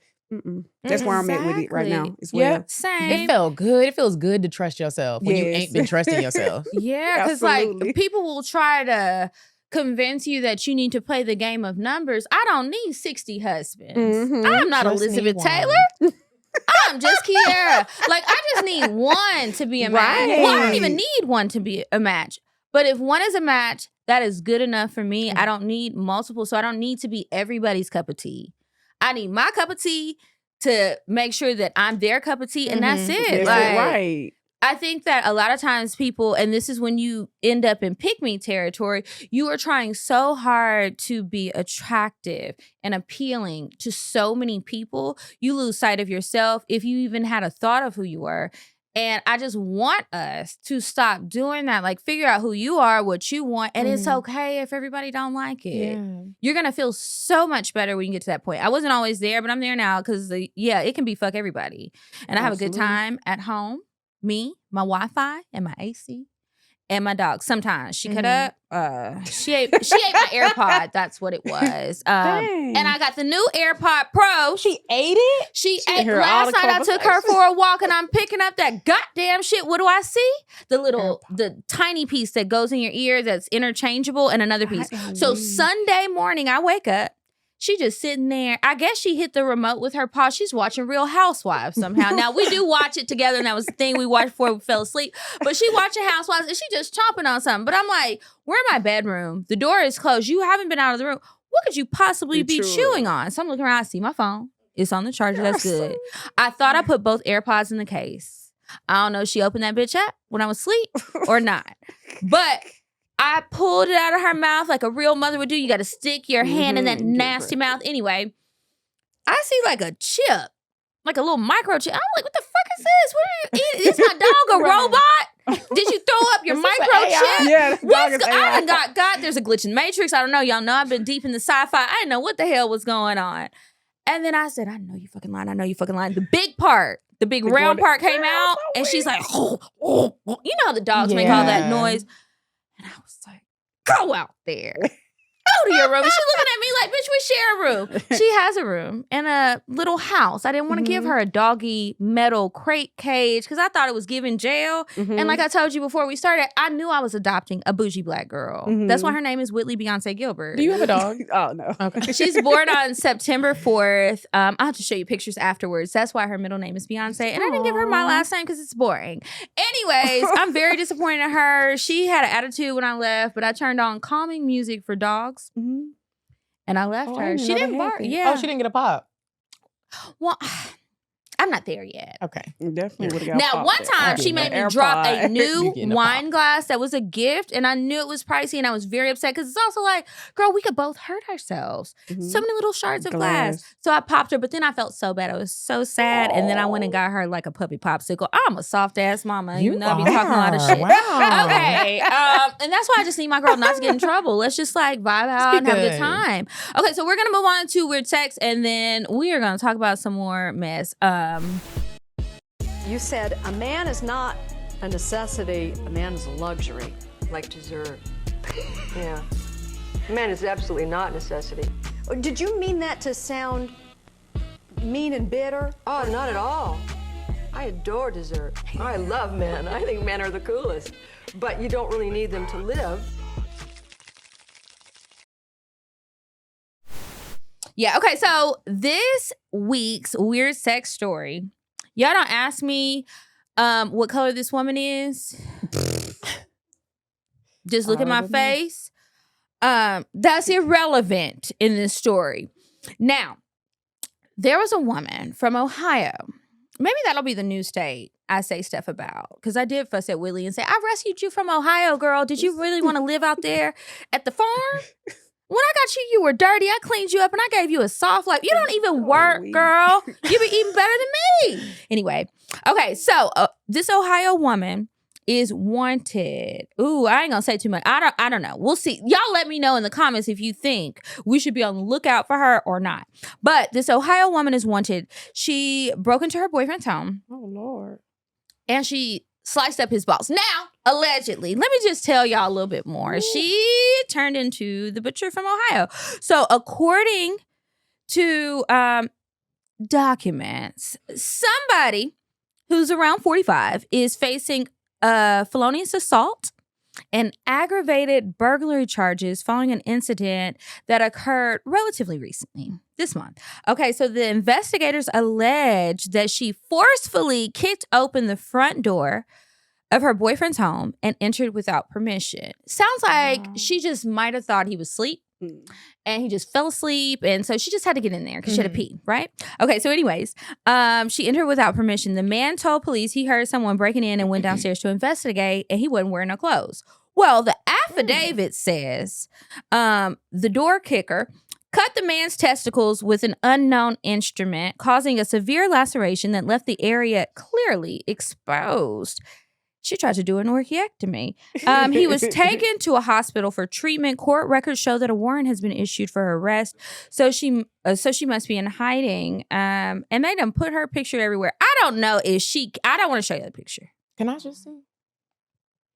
That's where I'm at with it right now. Exactly. As well. Same. It felt good. It feels good to trust yourself when you Yes. ain't been trusting yourself. Yeah, because like Absolutely. people will try to convince you that you need to play the game of numbers. I don't need 60 husbands. I'm not Just Elizabeth need one. Taylor. I'm just Kiara. Like I just need one to be a match. Well, I don't even need one to be a match. But if one is a match, that is good enough for me. I don't need multiple, so I don't need to be everybody's cup of tea. I need my cup of tea. to make sure that I'm their cup of tea, and that's it. That's Like, right. I think that a lot of times people, and this is when you end up in pick-me territory, you are trying so hard to be attractive and appealing to so many people, you lose sight of yourself if you even had a thought of who you were. And I just want us to stop doing that. Like, figure out who you are, what you want, and it's okay if everybody don't like it. Yeah. You're going to feel so much better when you get to that point. I wasn't always there, but I'm there now because, it can be fuck everybody. And I have a good time at home. Me, my Wi-Fi, and my AC, and my dog. Sometimes she cut up. She ate my AirPod. That's what it was. And I got the new AirPod Pro. She ate it? She ate. Last night I took her for a walk, and I'm picking up that goddamn shit. What do I see? The tiny piece that goes in your ear that's interchangeable, and another piece. So Sunday morning, I wake up. She just sitting there. I guess she hit the remote with her paw. She's watching Real Housewives somehow. Now, we do watch it together, and that was the thing we watched before we fell asleep. But she watching Housewives, and she just chomping on something. But I'm like, we're in my bedroom. The door is closed. You haven't been out of the room. What could you possibly be chewing on? So I'm looking around. I see my phone. It's on the charger. That's good. I thought I put both AirPods in the case. I don't know if she opened that bitch up when I was asleep or not. But I pulled it out of her mouth like a real mother would do. You got to stick your hand in that nasty mouth. Anyway, I see like a chip, like a little microchip. I'm like, what the fuck is this? What are you eating? Is my dog a robot? Did you throw up your microchip? Yeah, the dog is I done got there's a glitch in the Matrix. I don't know. Y'all know I've been deep in the sci-fi. I didn't know what the hell was going on. And then I said, I know you fucking lying. I know you fucking lying. The big part, the big round part came out, and she's like, you know how the dogs make all that noise. And I was like, go out there. Go to your room. And she looking at me like, bitch, we share a room. She has a room and a little house. I didn't want to give her a doggy metal crate cage because I thought it was giving jail. And like I told you before we started, I knew I was adopting a bougie black girl. That's why her name is Whitley Beyonce Gilbert. Do you have a dog? Oh, no. Okay. She's born on September 4th. I'll have to show you pictures afterwards. That's why her middle name is Beyonce. And I didn't give her my last name because it's boring. Anyways, I'm very disappointed in her. She had an attitude when I left, but I turned on calming music for dogs. And I left her. She didn't bark. Yeah. Oh, she didn't get a pop. Well, I'm not there yet. Okay. Definitely would have got Now, one time she made me drop a new wine glass that was a gift, and I knew it was pricey, and I was very upset because it's also like, girl, we could both hurt ourselves. So many little shards of glass. So I popped her, but then I felt so bad. I was so sad, and then I went and got her like a puppy popsicle. I'm a soft ass mama, even though I be talking a lot of shit. Wow. Okay, and that's why I just need my girl not to get in trouble. Let's just like vibe out and have a good time. Okay, so we're gonna move on to weird sex, and then we are gonna talk about some more mess. You said a man is not a necessity, a man is a luxury. Like dessert. Yeah. A man is absolutely not a necessity. Did you mean that to sound mean and bitter? Oh, not at all. I adore dessert. I love men. I think men are the coolest. But you don't really need them to live. Yeah, okay, so this week's weird sex story, y'all don't ask me what color this woman is. Just look at my face. That's irrelevant in this story. Now, there was a woman from Ohio. Maybe that'll be the new state I say stuff about. Because I did fuss at Willie and say, I rescued you from Ohio, girl. Did you really want to live out there at the farm? When I got you, you were dirty. I cleaned you up and I gave you a soft life. You don't even work, girl. You be eating better than me. Anyway, okay, so this Ohio woman is wanted. Ooh, I ain't gonna say too much. I don't know. We'll see. Y'all let me know in the comments if you think we should be on the lookout for her or not. But this Ohio woman is wanted. She broke into her boyfriend's home. Oh, Lord. And she sliced up his balls. Now, allegedly, let me just tell y'all a little bit more. Ooh. She turned into the butcher from Ohio. So according to documents, somebody who's around 45 is facing felonious assault and aggravated burglary charges following an incident that occurred relatively recently, this month. Okay, so the investigators allege that she forcefully kicked open the front door of her boyfriend's home and entered without permission. Sounds like she just might have thought he was asleep. And he just fell asleep. And so she just had to get in there because she had to pee, right? Okay, so anyways, she entered without permission. The man told police he heard someone breaking in and went downstairs to investigate, and he wasn't wearing no clothes. Well, the affidavit says the door kicker cut the man's testicles with an unknown instrument, causing a severe laceration that left the area clearly exposed. She tried to do an orchiectomy. He was taken to a hospital for treatment. Court records show that a warrant has been issued for her arrest. So she must be in hiding. And they done put her picture everywhere. I don't know if she. I don't want to show you the picture. Can I just see?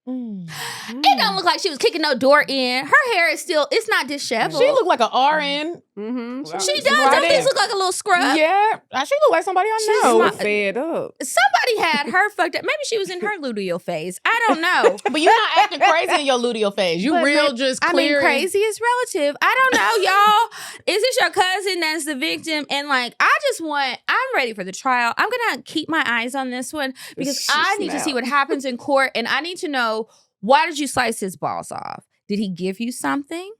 It don't look like she was kicking no door in. Her hair is still, it's not disheveled. She look like an RN. She does. Don't these look like a little scrub? Yeah. She look like somebody I know. She's fed up. Somebody had her fucked up. Maybe she was in her luteal phase. I don't know. But you're not acting crazy in your luteal phase. You just clear. Crazy is relative. I don't know, y'all. Is this your cousin that's the victim? And like, I'm ready for the trial. I'm going to keep my eyes on this one because I need to see what happens in court. And I need to know, why did you slice his balls off? Did he give you something?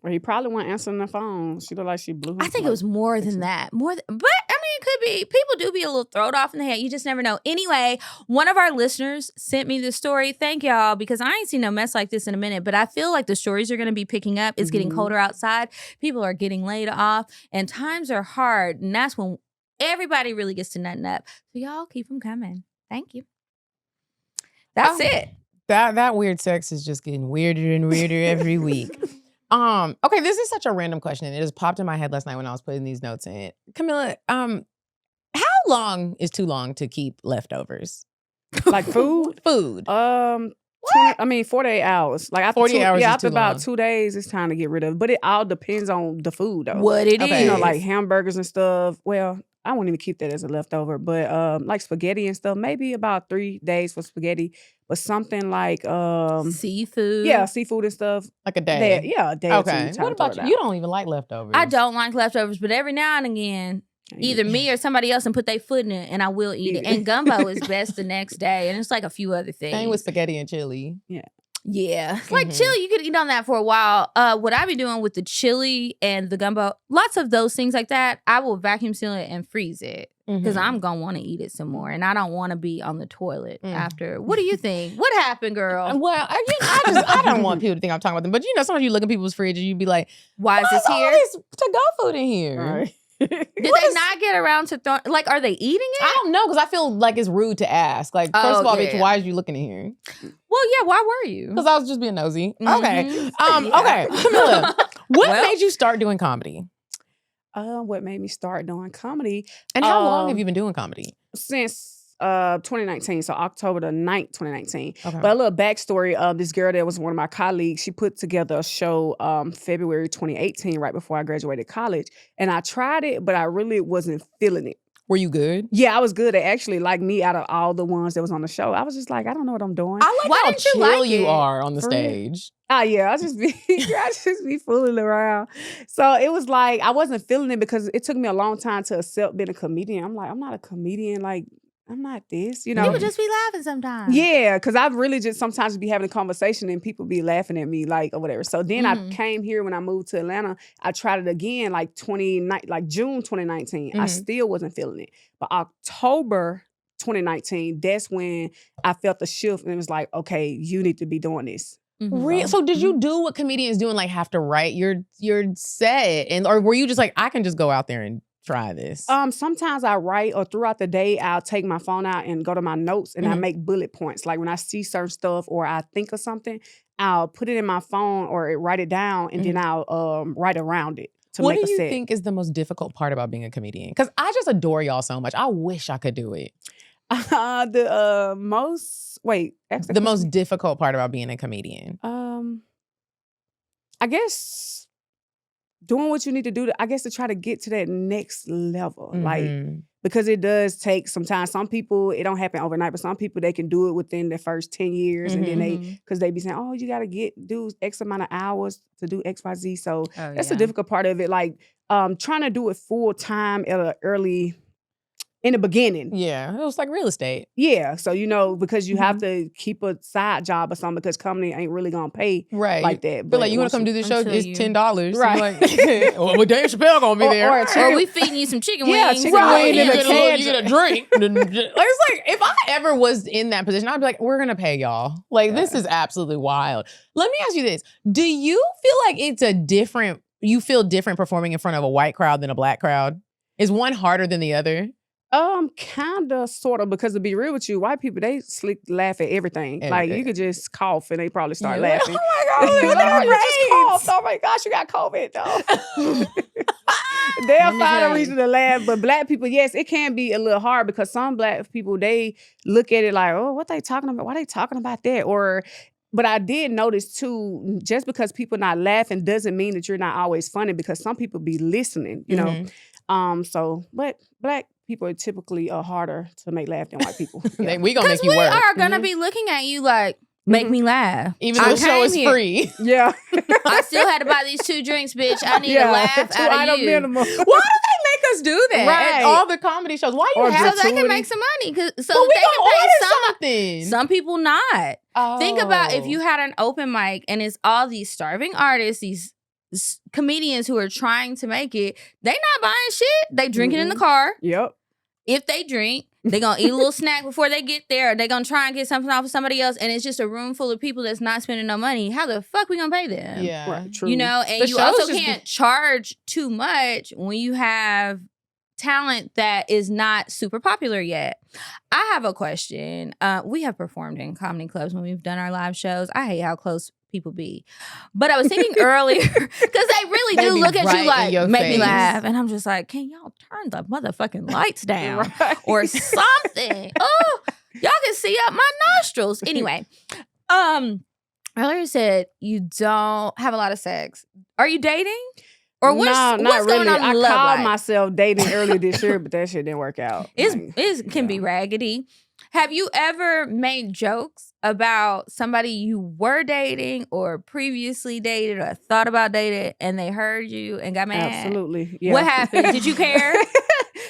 Or he probably wasn't answering the phone. She looked like she blew him. I think it was more than that. But I mean, it could be. People do be a little thrown off in the head. You just never know. Anyway, one of our listeners sent me this story. Thank y'all, because I ain't seen no mess like this in a minute. But I feel like the stories are going to be picking up. It's getting colder outside. People are getting laid off. And times are hard. And that's when everybody really gets to nutting up. So y'all keep them coming. Thank you. That's it. That weird sex is just getting weirder and weirder every week. Okay, this is such a random question, and it just popped in my head last night when I was putting these notes in. Kamilla, how long is too long to keep leftovers? Like food? Food. 48 hours. Like after 48 hours. After about 2 days, it's time to get rid of it. But it all depends on the food, though. What it is. You know, like hamburgers and stuff. Well, I won't even keep that as a leftover. But like spaghetti and stuff, maybe about 3 days for spaghetti. But something like seafood. Yeah, seafood and stuff. Like a day. A day okay. or two. What about you? You don't even like leftovers. I don't like leftovers, but every now and again, either me or somebody else and put their foot in it, and I will eat it. And gumbo is best the next day, and it's like a few other things. Same with spaghetti and chili. Yeah. Like chili, you could eat on that for a while. What I be doing with the chili and the gumbo, lots of those things like that, I will vacuum seal it and freeze it. Because I'm going to want to eat it some more. And I don't want to be on the toilet after. What do you think? What happened, girl? Well, I don't want people to think I'm talking about them. But sometimes you look at people's fridge and you be like, why is this here? To-go food in here. Right. Did they not get around to throw? Like, are they eating it? I don't know, because I feel like it's rude to ask. Like, first of all, bitch, why are you looking in here? Well, yeah, why were you? Because I was just being nosy. Okay. Okay, Kamilla, what made you start doing comedy? What made me start doing comedy? And how long have you been doing comedy? Since 2019, so October the 9th, 2019. Okay. But a little backstory of this girl that was one of my colleagues. She put together a show February 2018, right before I graduated college. And I tried it, but I really wasn't feeling it. Were you good? Yeah, I was good. At actually, like me, out of all the ones that was on the show, I was just like, I don't know what I'm doing. I like Why how didn't you chill like you it? are on the stage. Yeah, I just be fooling around. So it was like I wasn't feeling it because it took me a long time to accept being a comedian. I'm like, I'm not a comedian. Like, I'm not this, you know. People just be laughing sometimes. Yeah, because I've really just sometimes be having a conversation and people be laughing at me, like, or whatever. So then I came here when I moved to Atlanta. I tried it again, like June 2019. I still wasn't feeling it. But October 2019, that's when I felt the shift and it was like, okay, you need to be doing this. So did you do what comedians do and like have to write your set, or were you just like, I can just go out there and try this? Sometimes I write, or throughout the day I'll take my phone out and go to my notes and I make bullet points. Like when I see certain stuff or I think of something, I'll put it in my phone or write it down and then I'll write around it to what make a set. What do you think is the most difficult part about being a comedian? Because I just adore y'all so much. I wish I could do it. The most difficult part about being a comedian. I guess doing what you need to do to try to get to that next level. Like, because it does take some time. Some people, it don't happen overnight, but some people, they can do it within the first 10 years. And then because they be saying, oh, you got to do X amount of hours to do X, Y, Z. So that's the difficult part of it. Like, trying to do it full time at an early in the beginning. Yeah, it was like real estate. Yeah. So, because you have to keep a side job or something because comedy ain't really going to pay like that. But like, you want to come do this show? until It's you- $10. Right. Like, well, Dave Chappelle going to be there. Or we feeding you some chicken wings. Yeah, chicken Right, wing you and a get can. you get a drink. It's like, if I ever was in that position, I'd be like, we're gonna pay y'all. Like, this is absolutely wild. Let me ask you this: do you feel like you feel different performing in front of a white crowd than a black crowd? Is one harder than the other? Kind of, sort of, because to be real with you, white people, they laugh at everything. Like, you could just cough and they probably start laughing. Oh my God, You just coughed. Oh my gosh, you got COVID, though. They'll find a reason to laugh. But black people, yes, it can be a little hard because some black people, they look at it like, oh, what they talking about? Why they talking about that? But I did notice too, just because people not laughing doesn't mean that you're not always funny, because some people be listening, you know. But black people are typically harder to make laugh than white people. Yeah. We gonna Because make you we work. are gonna be looking at you like, make me laugh. Even though the show is free. Yeah. I still had to buy these 2 drinks, bitch. I need a laugh Two out of item you. minimum. Why do they make us do that? Right. At all the comedy shows. Why you Or have So they can gratuity. make some money. So But that we they can gonna pay order something. some people not. Think about if Oh. you had an open mic and it's all these starving artists, these comedians who are trying to make it. They not buying shit. They drinking in the car. Yep. If they drink, they gonna eat a little snack before they get there. Or they gonna try and get something off of somebody else, and it's just a room full of people that's not spending no money. How the fuck we gonna pay them? Yeah. Right. True. You know, and The you show's also just can't charge too much when you have talent that is not super popular yet. I have a question. We have performed in comedy clubs when we've done our live shows. I hate how close people be. But I was thinking earlier, because they really They do be look at right you in like, your make me face. laugh. And I'm just like, can y'all turn the motherfucking lights down? Right. Or something. Oh, y'all can see up my nostrils. Anyway, earlier you said you don't have a lot of sex. Are you dating? Or what's not going really. on in I love called life? myself dating earlier this year, but that shit didn't work out. It can be raggedy. Have you ever made jokes about somebody you were dating or previously dated or thought about dating and they heard you and got mad? Absolutely. Yeah. What happened? Did you care? Because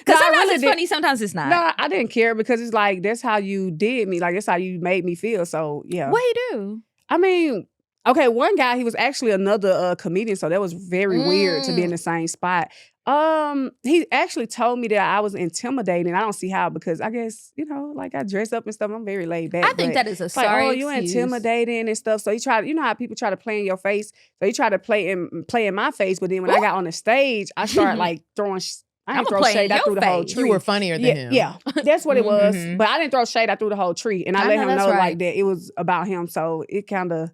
No, I sometimes really it's did- funny, sometimes it's not. No, I didn't care because it's like, that's how you did me. Like, that's how you made me feel. So, yeah. What he do? I mean, okay, one guy, he was actually another comedian, so that was very weird to be in the same spot. He actually told me that I was intimidating. I don't see how, because I guess, like, I dress up and stuff. I'm very laid back. I think but that is a it's like, sorry oh, you excuse. intimidating and stuff. So he tried, how people try to play in your face. So he tried to play in my face. But then when I got on the stage, I started like throwing. I didn't I'ma throw play in shade. I your threw the whole face. tree. You were funnier than him. Yeah, that's what it was. Mhm. But I didn't throw shade. I threw the whole tree, and I I let know him that's know right. like that it was about him. So it kind of,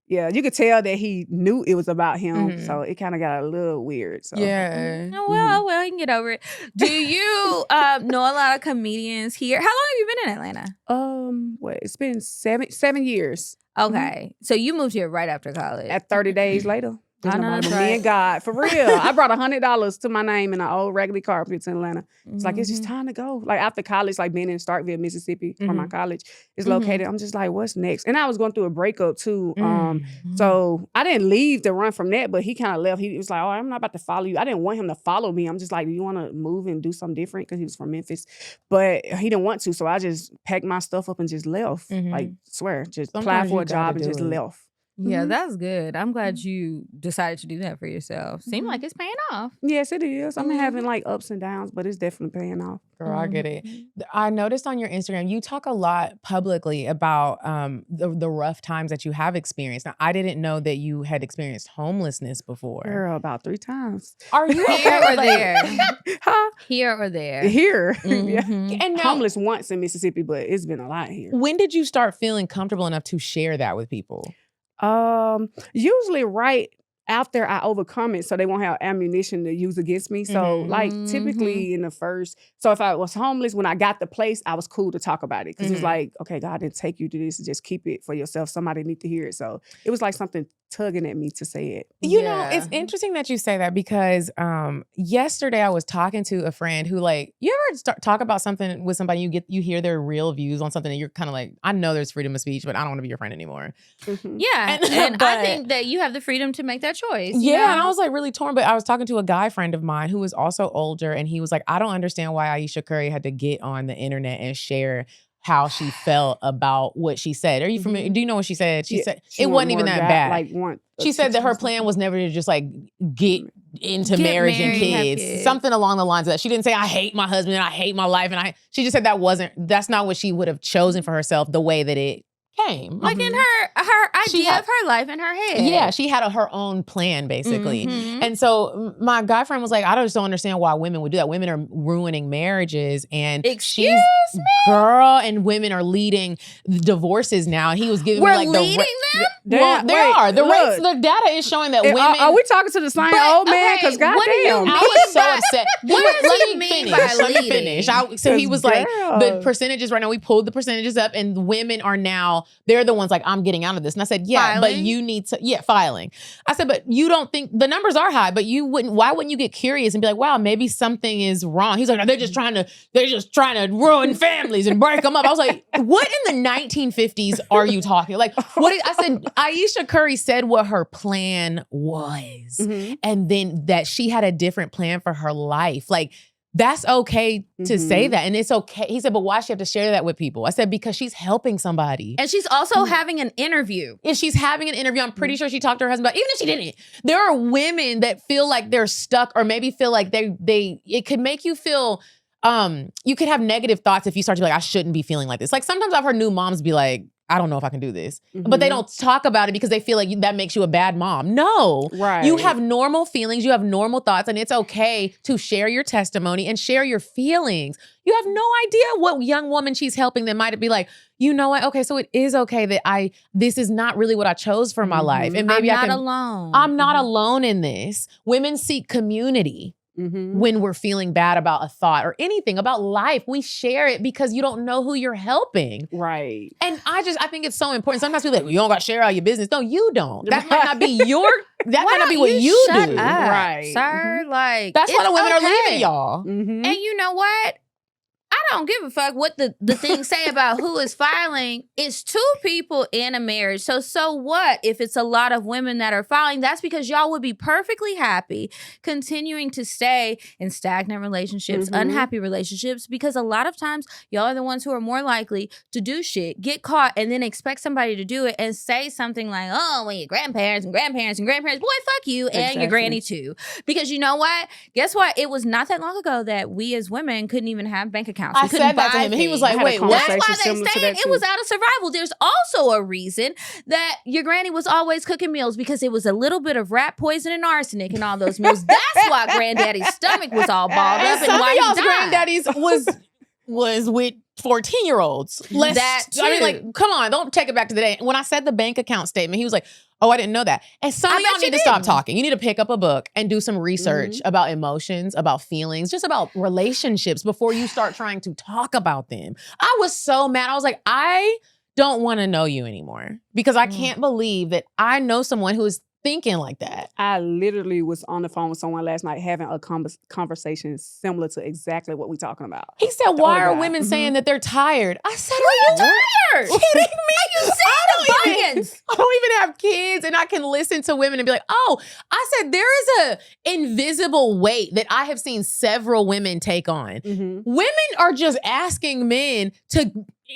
you could tell that he knew it was about him. Mhm. So it kind of got a little weird. So Yeah. Oh, well, you can get over it. Do you know a lot of comedians here? How long have you been in Atlanta? It's been seven years. Okay. So you moved here right after college. At 30 days later. I know Nobody that's but me right. and God. For real. I brought $100 to my name in an old raggedy car to Atlanta. It's like, it's just time to go. Like after college, like being in Starkville, Mississippi, where my college is located, I'm just like, what's next? And I was going through a breakup too. So I didn't leave to run from that, but he kind of left. He was like, oh, I'm not about to follow you. I didn't want him to follow me. I'm just like, do you want to move and do something different? Because he was from Memphis. But he didn't want to. So I just packed my stuff up and just left. Like, swear, just applied Sometimes for you a job gotta and just do it. left. Yeah, that's good. I'm glad you decided to do that for yourself. Seemed like it's paying off. Yes, it is. I'm having like ups and downs, but it's definitely paying off. Girl, I get it. I noticed on your Instagram, you talk a lot publicly about the rough times that you have experienced. Now, I didn't know that you had experienced homelessness before. Girl, about 3 times. Are you Here or there? Huh? Here or there? Here. Yeah. And now, Homeless once in Mississippi, but it's been a lot here. when did you start feeling comfortable enough to share that with people? Usually right after I overcome it, so they won't have ammunition to use against me. So like typically in the first, so if I was homeless, when I got the place, I was cool to talk about it. Cause it's like, okay, God didn't take you to this, just keep it for yourself. Somebody need to hear it. So it was like something tugging at me to say it. You know, it's interesting that you say that because yesterday I was talking to a friend who, like, you ever talk about something with somebody, you hear their real views on something and you're kind of like, I know there's freedom of speech, but I don't want to be your friend anymore. Yeah. And- And I but- think that you have the freedom to make that choice. Yeah, and I was like really torn, but I was talking to a guy friend of mine who was also older, and he was like, I don't understand why Ayesha Curry had to get on the internet and share how she felt about what she said. Are you familiar? Do you know what she said? She said she it wasn't even that bad. She said that her plan was never to just like get into marriage and kids. Something along the lines of that. She didn't say, I hate my husband and I hate my life. And she just said that's not what she would have chosen for herself the way that it came. Like in her idea of her life in her head. Yeah, she had her own plan basically. And so my guy friend was like, I just don't understand why women would do that. Women are ruining marriages and Excuse me? Girl, and women are leading divorces now. He was giving me like leading them? Well, they are. The rates, the data is showing that women. Are we talking to the same old man? Because goddamn, I was so upset. Let me finish. So he was like, the percentages right now, we pulled the percentages up and women are now, they're the ones like, I'm getting out of this. And I said, yeah, but you need to, filing. I said, but you don't think, the numbers are high, but why wouldn't you get curious and be like, wow, maybe something is wrong? He's like, they're just trying to ruin families and break them up. I was like, what in the 1950s are you talking? Like, I said, Ayesha Curry said what her plan was. And then that she had a different plan for her life. Like, that's okay to say that. And it's okay. He said, but why does she have to share that with people? I said, because she's helping somebody. And she's also having an interview. And she's having an interview. I'm pretty sure she talked to her husband about, even if she didn't, there are women that feel like they're stuck or maybe feel like it could make you feel, you could have negative thoughts if you start to be like, I shouldn't be feeling like this. Like sometimes I've heard new moms be like, I don't know if I can do this. But they don't talk about it because they feel like that makes you a bad mom. No. Right. You have normal feelings. You have normal thoughts. And it's okay to share your testimony and share your feelings. You have no idea what young woman she's helping that might be like, you know what? Okay, so it is okay that this is not really what I chose for my life. And maybe I'm not alone. I'm not alone in this. Women seek community. When we're feeling bad about a thought or anything about life, we share it because you don't know who you're helping. Right. And I think it's so important. Sometimes people are like, well, you don't got to share all your business. No, you don't. That might not be that might not be what you do. Shut up, right. Sir. Like, that's why the women are leaving y'all. And you know what? I don't give a fuck what the things say about who is filing. It's two people in a marriage. So what if it's a lot of women that are filing? That's because y'all would be perfectly happy continuing to stay in stagnant relationships, unhappy relationships, because a lot of times y'all are the ones who are more likely to do shit, get caught, and then expect somebody to do it and say something like, oh, well, your grandparents and grandparents and grandparents, boy, fuck you, and your granny too. Because you know what? Guess what? It was not that long ago that we as women couldn't even have bank accounts. I said that to him, and he was like, wait, what? That's why they stayed. It was out of survival. There's also a reason that your granny was always cooking meals because it was a little bit of rat poison and arsenic in all those meals. That's why granddaddy's stomach was all balled up and why y'all's granddaddies was with 14-year-olds. I mean, like, come on, don't take it back to the day. When I said the bank account statement, he was like, oh, I didn't know that. And some of y'all need to stop talking. You need to pick up a book and do some research about emotions, about feelings, just about relationships before you start trying to talk about them. I was so mad. I was like, I don't want to know you anymore because I can't believe that I know someone who is thinking like that. I literally was on the phone with someone last night having a conversation similar to exactly what we're talking about. He said, why are women saying that they're tired? I said, are you tired? Kidding me? You see the buttons. I don't even have kids and I can listen to women and be like, oh, I said there is a invisible weight that I have seen several women take on. Women are just asking men to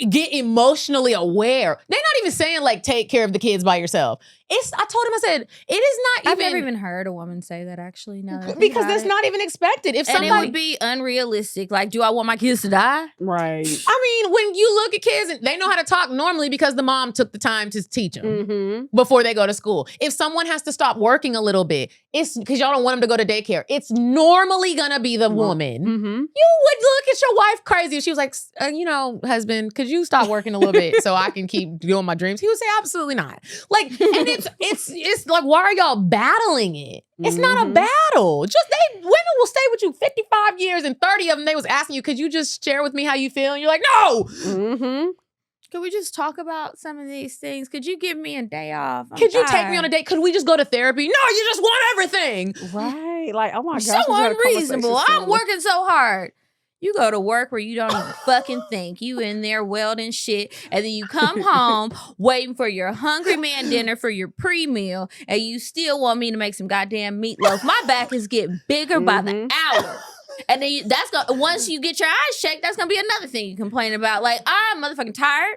get emotionally aware. They're not even saying like, take care of the kids by yourself. I told him, I said, it is not I've never even heard a woman say that actually. No, because that's not even expected. If somebody, and it would be unrealistic. Like, do I want my kids to die? Right. I mean, when you look at kids, and they know how to talk normally because the mom took the time to teach them before they go to school. If someone has to stop working a little bit, it's because y'all don't want them to go to daycare. It's normally gonna be the woman. You would look at your wife crazy if she was like, husband, could you stop working a little bit so I can keep doing my dreams? He would say, absolutely not. Like, and it's like, why are y'all battling it? It's not a battle. Women will stay with you 55 years and 30 of them, they was asking you, could you just share with me how you feel? And you're like, no. Could we just talk about some of these things? Could you give me a day off? Could you take me on a date? Could we just go to therapy? No, you just want everything. Right. Like, oh my gosh. So unreasonable. I'm working so hard. You go to work where you don't even fucking think. You in there welding shit. And then you come home waiting for your hungry man dinner for your pre-meal. And you still want me to make some goddamn meatloaf. My back is getting bigger by the hour. And then once you get your eyes checked, that's going to be another thing you complain about. Like, I'm motherfucking tired.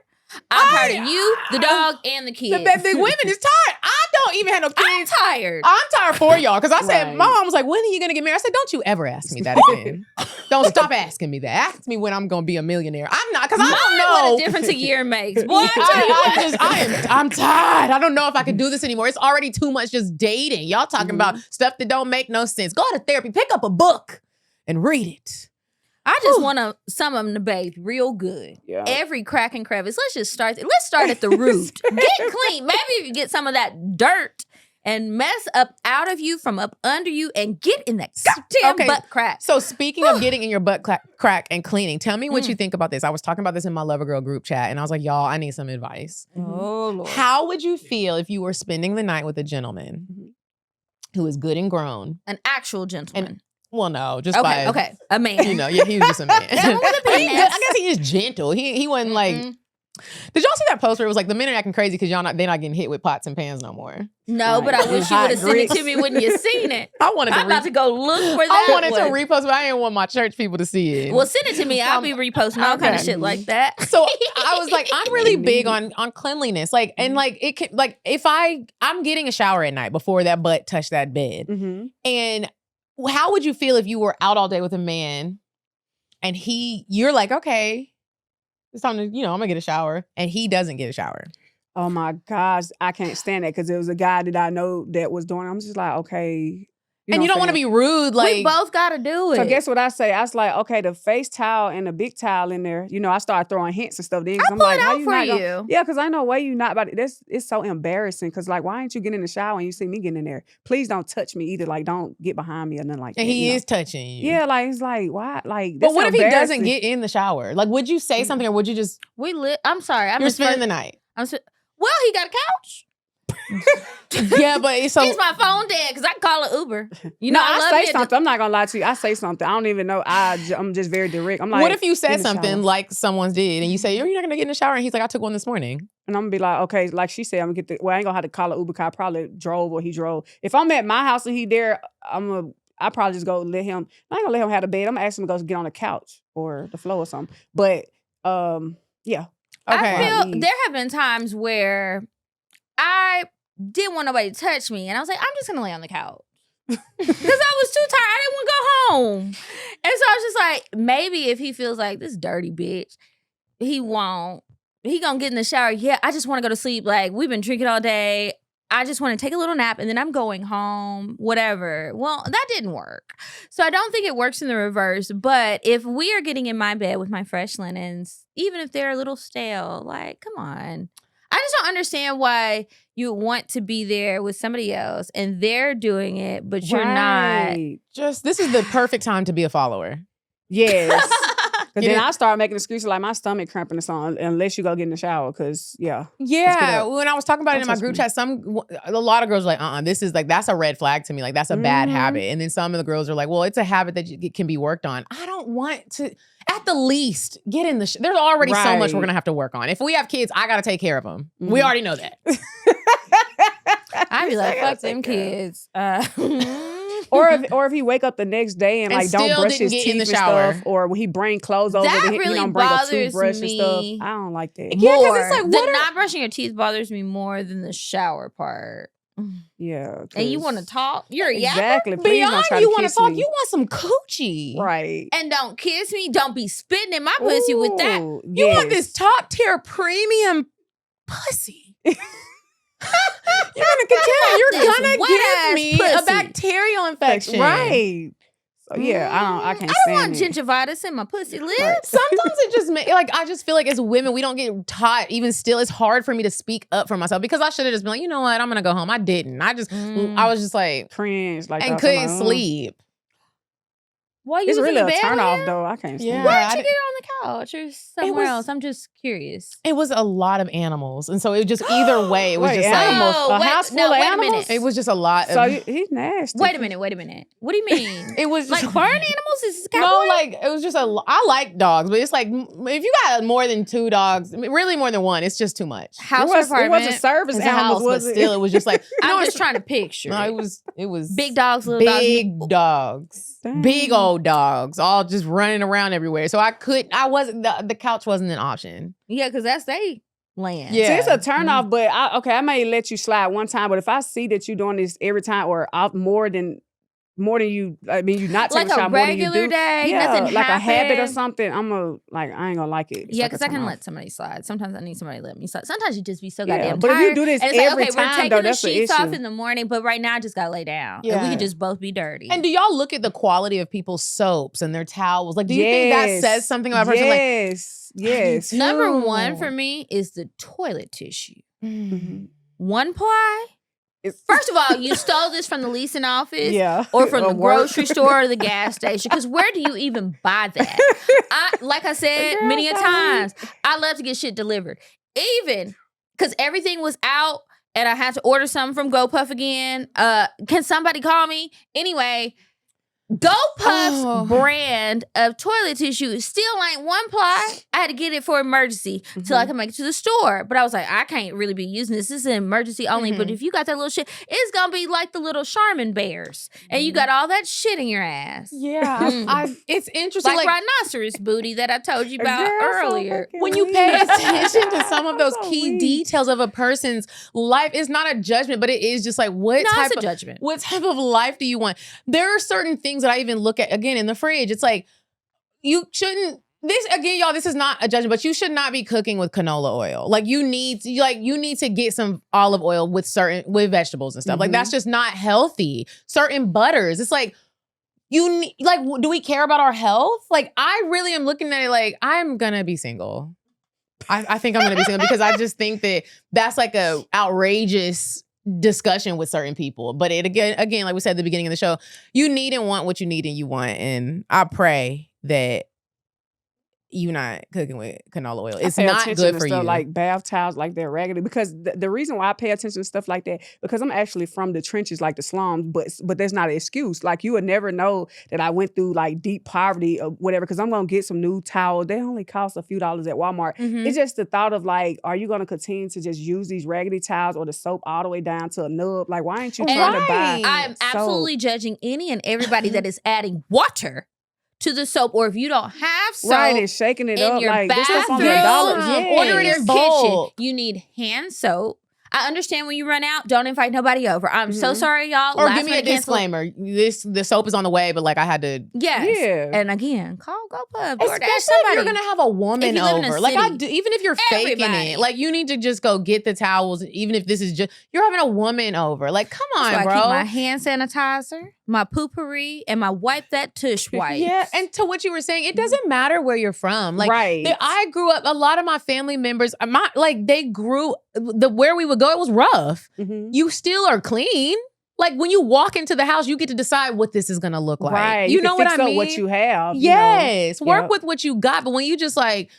I'm tired of you, the dog, and the kids. The women is tired. I don't even have no kids. I'm tired. I'm tired for y'all. Because I said, my mom was like, when are you going to get married? I said, don't you ever ask me that again. Don't stop asking me that. Ask me when I'm going to be a millionaire. I'm not, because I don't know. What a difference a year makes. Boy, I'm tired. I don't know if I can do this anymore. It's already too much just dating. Y'all talking about stuff that don't make no sense. Go to therapy. Pick up a book and read it. I just want some of them to bathe real good. Yeah. Every crack and crevice. Let's start at the root. Get clean. Maybe if you get some of that dirt and mess up out of you from up under you and get in that goddamn butt crack. So speaking of getting in your butt crack and cleaning, tell me what you think about this. I was talking about this in my Lover Girl group chat and I was like, y'all, I need some advice. Oh, Lord. How would you feel if you were spending the night with a gentleman who is good and grown? An actual gentleman. Well, no, just okay, a man. You know, yeah, he was just a man. I guess he is gentle. He wasn't like. Did y'all see that post where it was like the men are acting crazy because they're not getting hit with pots and pans no more? No, but I wish you would have sent it to me when you seen it. I'm about to go look for that. I wanted to repost, but I didn't want my church people to see it. Well, send it to me. I'll be reposting all kind of shit like that. So I was like, I'm really big on cleanliness. Like, and like it can like if I'm getting a shower at night before that butt touched that bed, and how would you feel if you were out all day with a man and you're like, okay, it's time to, I'm gonna get a shower, and he doesn't get a shower? Oh my gosh, I can't stand that because there was a guy that I know that was doing it. I'm just like, okay. And you don't want to be rude. Like, we both got to do it. So guess what I say? I was like, okay, the face towel and the big towel in there. I started throwing hints and stuff. Then I'm like, how you not gonna, yeah, because I know why you not about it. It's so embarrassing. Because like, why ain't you getting in the shower and you see me getting in there? Please don't touch me either. Like, don't get behind me or nothing like that. And he is touching you. Yeah, like it's like why? Like, but what if he doesn't get in the shower? Like, would you say something or would you just? I'm sorry. You're spending the night. Well, he got a couch. Yeah, but is my phone dead? Because I can call an Uber. I say something. I'm not gonna lie to you. I say something. I don't even know. I'm just very direct. I'm like, what if you said something like someone did, and you say you're not gonna get in the shower, and he's like, I took one this morning, and I'm gonna be like, okay, like she said, I'm gonna get I ain't gonna have to call an Uber car. I probably drove or he drove. If I'm at my house and he there, I probably just go let him. I ain't gonna let him have the bed. I'm gonna ask him to go get on the couch or the floor or something. But yeah. Okay. I feel there have been times where I didn't want nobody to touch me. And I was like, I'm just going to lay on the couch. Because I was too tired. I didn't want to go home. And so I was just like, maybe if he feels like this dirty bitch, he won't. He going to get in the shower. Yeah, I just want to go to sleep. Like, we've been drinking all day. I just want to take a little nap and then I'm going home, whatever. Well, that didn't work. So I don't think it works in the reverse. But if we are getting in my bed with my fresh linens, even if they're a little stale, like, come on. I just don't understand why you want to be there with somebody else and they're doing it, but you're not. This is the perfect time to be a follower. Yes. Because then I start making excuses like my stomach cramping or something unless you go get in the shower. Because yeah, when I was talking about it in my group chat, a lot of girls were like, this is like, that's a red flag to me. Like, that's a bad habit. And then some of the girls are like, well, it's a habit that can be worked on. I don't want to. At the least, get in the there's already so much we're going to have to work on. If we have kids, I got to take care of them. We already know that. I'd be like, fuck them kids. Or if he wake up the next day and like don't brush his teeth and stuff, or when he bring clothes over, that he really don't bring a toothbrush and stuff. I don't like that. Yeah, because it's like the not brushing your teeth bothers me more than the shower part. Yeah, and you want to talk? You're exactly. Please beyond don't try you want to talk. You want some coochie, right? And don't kiss me. Don't be spitting in my pussy with that. You want this top tier premium pussy. You're gonna give me a bacterial infection, right? So yeah, I can't. I don't want gingivitis in my pussy lips. Right. Sometimes it just I just feel like as women we don't get taught. Even still, it's hard for me to speak up for myself because I should have just been like, you know what, I'm gonna go home. I didn't. I was just like cringe, like and couldn't sleep. While you It's was really in the a bed turn with off him? though. I can't stand Yeah. it. Why I didn't you d- get on the couch or somewhere was- else? I'm just curious. It was a lot of animals. And so it just either way, it was Wait, just animals? like, A house full of wait a animals? minute. it was just a lot So of, he's nasty. Wait a minute. What do you mean? it was just like barn animals? Is this a no, cowboy? like it was just I like dogs, but it's like if you got more than 2 dogs, I mean, really more than one, it's just too much. House it or was, apartment? it was a service It's a animals, house, but was it? still, it was just like I'm just trying to picture. no, it was Big dogs, little dogs. big dogs, Dang. big old dogs, all just running around everywhere. So I wasn't the couch wasn't an option. Yeah, because that's they land. Yeah. See, it's a turn off, but I may let you slide one time, but if I see that you're doing this every time or more than you, I mean, you're not Like taking a a shower more than you regular do. day, yeah, nothing like a habit or happened. something. I ain't gonna like it. It's Yeah, like a because I can turn let off. somebody slide. Sometimes I need somebody to let me slide. Sometimes you just be so Yeah, goddamn but if tired. you do this and it's like, every okay, we're time, taking though, the that's the sheets off issue. in the morning, but right now I just gotta lay down. And we Yeah. could just both be dirty. And do y'all look at the quality of people's soaps and their towels? Like, do you think that says something about a person? Like, Yes. Number Ew. one for me is the toilet tissue. mm. One ply. First of all, you stole this from the leasing office. Yeah. Or from Or the work. grocery store or the gas station. Because where do you even buy that? Like I said Girl, many a sorry. times, I love to get shit delivered. Even because everything was out and I had to order something from GoPuff again. Can somebody call me? Anyway, GoPuff's Oh. brand of toilet tissue still ain't one ply. I had to get it for emergency till I can make it to the store. But I was like, I can't really be using this. This is an emergency only. But if you got that little shit, it's gonna be like the little Charmin bears, and you got all that shit in your ass. Yeah, it's interesting. Like rhinoceros booty that I told you about Girl, so earlier. fucking When you weak. pay attention to some of those So key weak. details of a person's life, it's not a judgment, but it is just like No, type it's a of judgment. what type of life do you want? There are certain things that I even look at again in the fridge. It's like you shouldn't. This again, y'all. This is not a judgment, but you should not be cooking with canola oil. Like you need to get some olive oil with vegetables and stuff. Like that's just not healthy. Certain butters. It's like. You need, like, do we care about our health? Like, I really am looking at it like I'm gonna be single. I think I'm gonna be single because I just think that that's like a outrageous discussion with certain people. But it again, like we said at the beginning of the show, you need and want what you need and you want, and I pray that you not cooking with canola oil. It's I pay not attention good to for stuff you. like bath towels, like they're raggedy. Because the reason why I pay attention to stuff like that, because I'm actually from the trenches, like the slums. But that's not an excuse. Like you would never know that I went through like deep poverty or whatever. Because I'm gonna get some new towels. They only cost a few dollars at Walmart. It's just the thought of like, are you gonna continue to just use these raggedy towels or the soap all the way down to a nub? Like, why ain't you trying to buy? I'm soap? absolutely judging any and everybody that is adding water to the soap, or if you don't have soap Right, and shaking it in up your like this stuff on the bathroom, dollar. order in Yes. your Bulk. kitchen, you need hand soap. I understand when you run out, don't invite nobody over. I'm so Mhm. sorry, y'all. or Last give me a minute cancel- disclaimer. The soap is on the way, but like I had to. Yes. Yeah. And again, call GoPuff. DoorDash Especially somebody. if you're gonna have a woman If you live in a over. Like I city. do, even if you're faking Everybody. it, like you need to just go get the towels. Even if this is just you're having a woman over. Like, come on, That's why bro. I keep my hand sanitizer, my poopery, and my wipe that tush wipes. Yeah, and to what you were saying, it doesn't matter where you're from. Like, Right. I grew up. A lot of my family members, they grew. Where we would go, it was rough. Mhm. You still are clean. Like when you walk into the house, you get to decide what this is gonna look like. Right. You know can what fix I up mean? what you have. Yes, work Yep. with what you got. But when you just like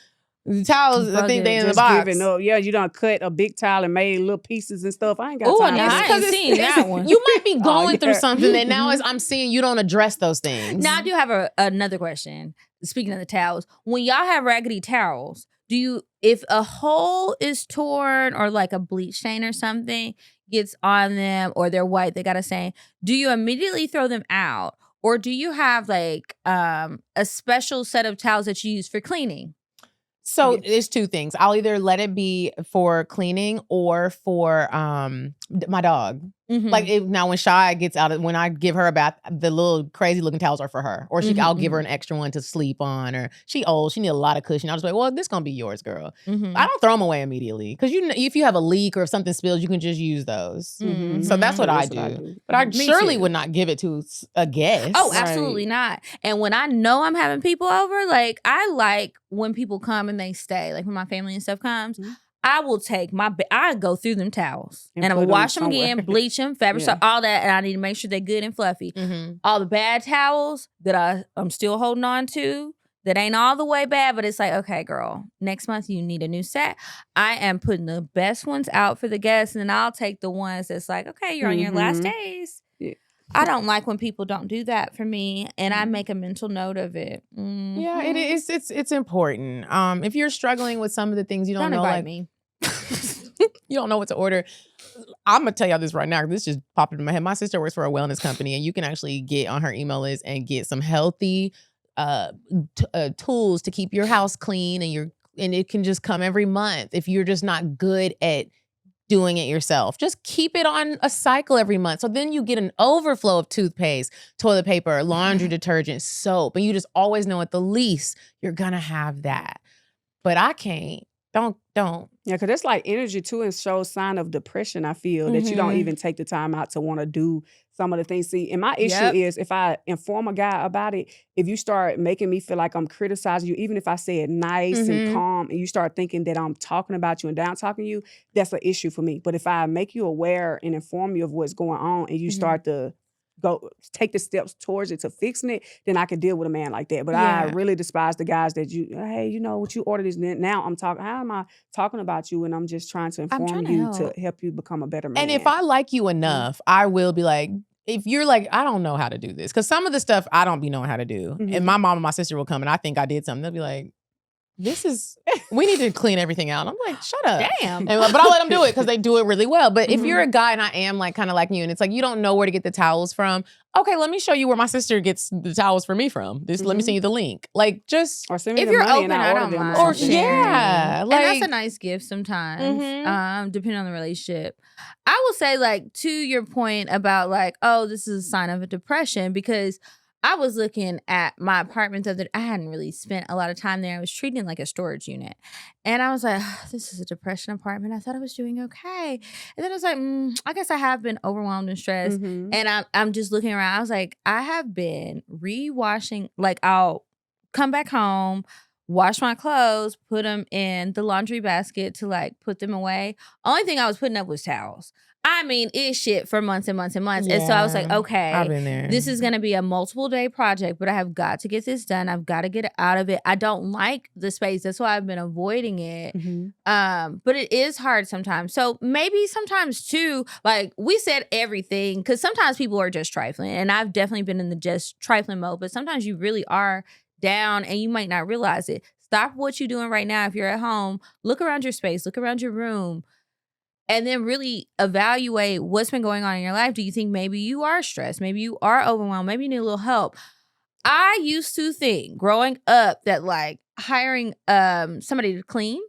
the towels, I think they in the Just box. giving up. Yeah, you done cut a big towel and made little pieces and stuff. I ain't got Ooh, time. no, for I that. ain't seen that one. You might be going through yeah. something that now is I'm seeing you don't address those things. Now I do have another question. Speaking of the towels, when y'all have raggedy towels, if a hole is torn or like a bleach stain or something gets on them or they're white, they got a stain, do you immediately throw them out? Or do you have like a special set of towels that you use for cleaning? So it's two things. I'll either let it be for cleaning or for my dog. Mhm. Like now when Shy gets out, when I give her a bath, the little crazy looking towels are for her. Or I'll give her an extra one to sleep on. Or she old, she need a lot of cushion. I'll just be like, well, this gonna be yours, girl. Mhm. I don't throw them away immediately because if you have a leak or if something spills, you can just use those. Mhm. So that's what I That's what I do. do. But I Me surely too. would not give it to a guest. Oh, Right. absolutely not. And when I know I'm having people over, like I like when people come and they stay, like when my family and stuff comes, I will take I go through them towels and I'm put gonna wash them somewhere. again, bleach them, fabric soap, all that, and I need to make sure they're good and fluffy. All the bad towels that I'm still holding on to that ain't all the way bad, but it's like, okay, girl, next month you need a new set. I am putting the best ones out for the guests, and then I'll take the ones that's like, okay, you're on your last days. Yeah. I don't like when people don't do that for me, and I make a mental note of it. Yeah, it is. It's important. If you're struggling with some of the things you don't know, invite like me. you don't know what to order. I'm gonna tell y'all this right now. This just popped into my head. My sister works for a wellness company, and you can actually get on her email list and get some healthy tools to keep your house clean, and it can just come every month if you're just not good at doing it yourself. Just keep it on a cycle every month. So then you get an overflow of toothpaste, toilet paper, laundry detergent, soap, and you just always know at the least you're gonna have that. But I can't. Don't. Yeah, because it's like energy too, and shows sign of depression. I feel that you don't even take the time out to want to do some of the things. See, and my issue is if I inform a guy about it, if you start making me feel like I'm criticizing you, even if I say it nice and calm, and you start thinking that I'm talking about you and down talking you, that's an issue for me. But if I make you aware and inform you of what's going on, and you start to take the steps towards it to fixing it, then I can deal with a man like that. But I really despise the guys that hey, you know what, you ordered this. Now I'm talking, how am I talking about you? And I'm just trying to inform you to help you become a better man. And if I like you enough, I will be like, if you're like, I don't know how to do this. Because some of the stuff I don't be knowing how to do. And my mom and my sister will come and I think I did something. They'll be like, we need to clean everything out. And I'm like, shut up. Damn. But I'll let them do it because they do it really well. But if you're a guy and I am like kind of like you, and it's like you don't know where to get the towels from, okay, let me show you where my sister gets the towels for me from. Let me send you the link. Like just or send me if the you're money open, and I order don't them mind. or sharing. yeah, like, and that's a nice gift sometimes, depending on the relationship. I will say, like, to your point about like, oh, this is a sign of a depression, because I was looking at my apartment the other day. I hadn't really spent a lot of time there. I was treating it like a storage unit. And I was like, this is a depression apartment. I thought I was doing okay. And then I was like, I guess I have been overwhelmed and stressed. And I'm just looking around. I was like, I have been rewashing. Like, I'll come back home, wash my clothes, put them in the laundry basket to like put them away. Only thing I was putting up was towels. I mean, it's shit for months and months and months. And so I was like, okay, I've been there. this is going to be a multiple day project, but I have got to get this done. I've got to get it out of it. I don't like the space. That's why I've been avoiding it. But it is hard sometimes. So maybe sometimes too, like we said everything, because sometimes people are just trifling. And I've definitely been in the just trifling mode, but sometimes you really are down and you might not realize it. Stop what you're doing right now. If you're at home, look around your space, look around your room. And then really evaluate what's been going on in your life. Do you think maybe you are stressed? Maybe you are overwhelmed. Maybe you need a little help. I used to think growing up that like hiring somebody to clean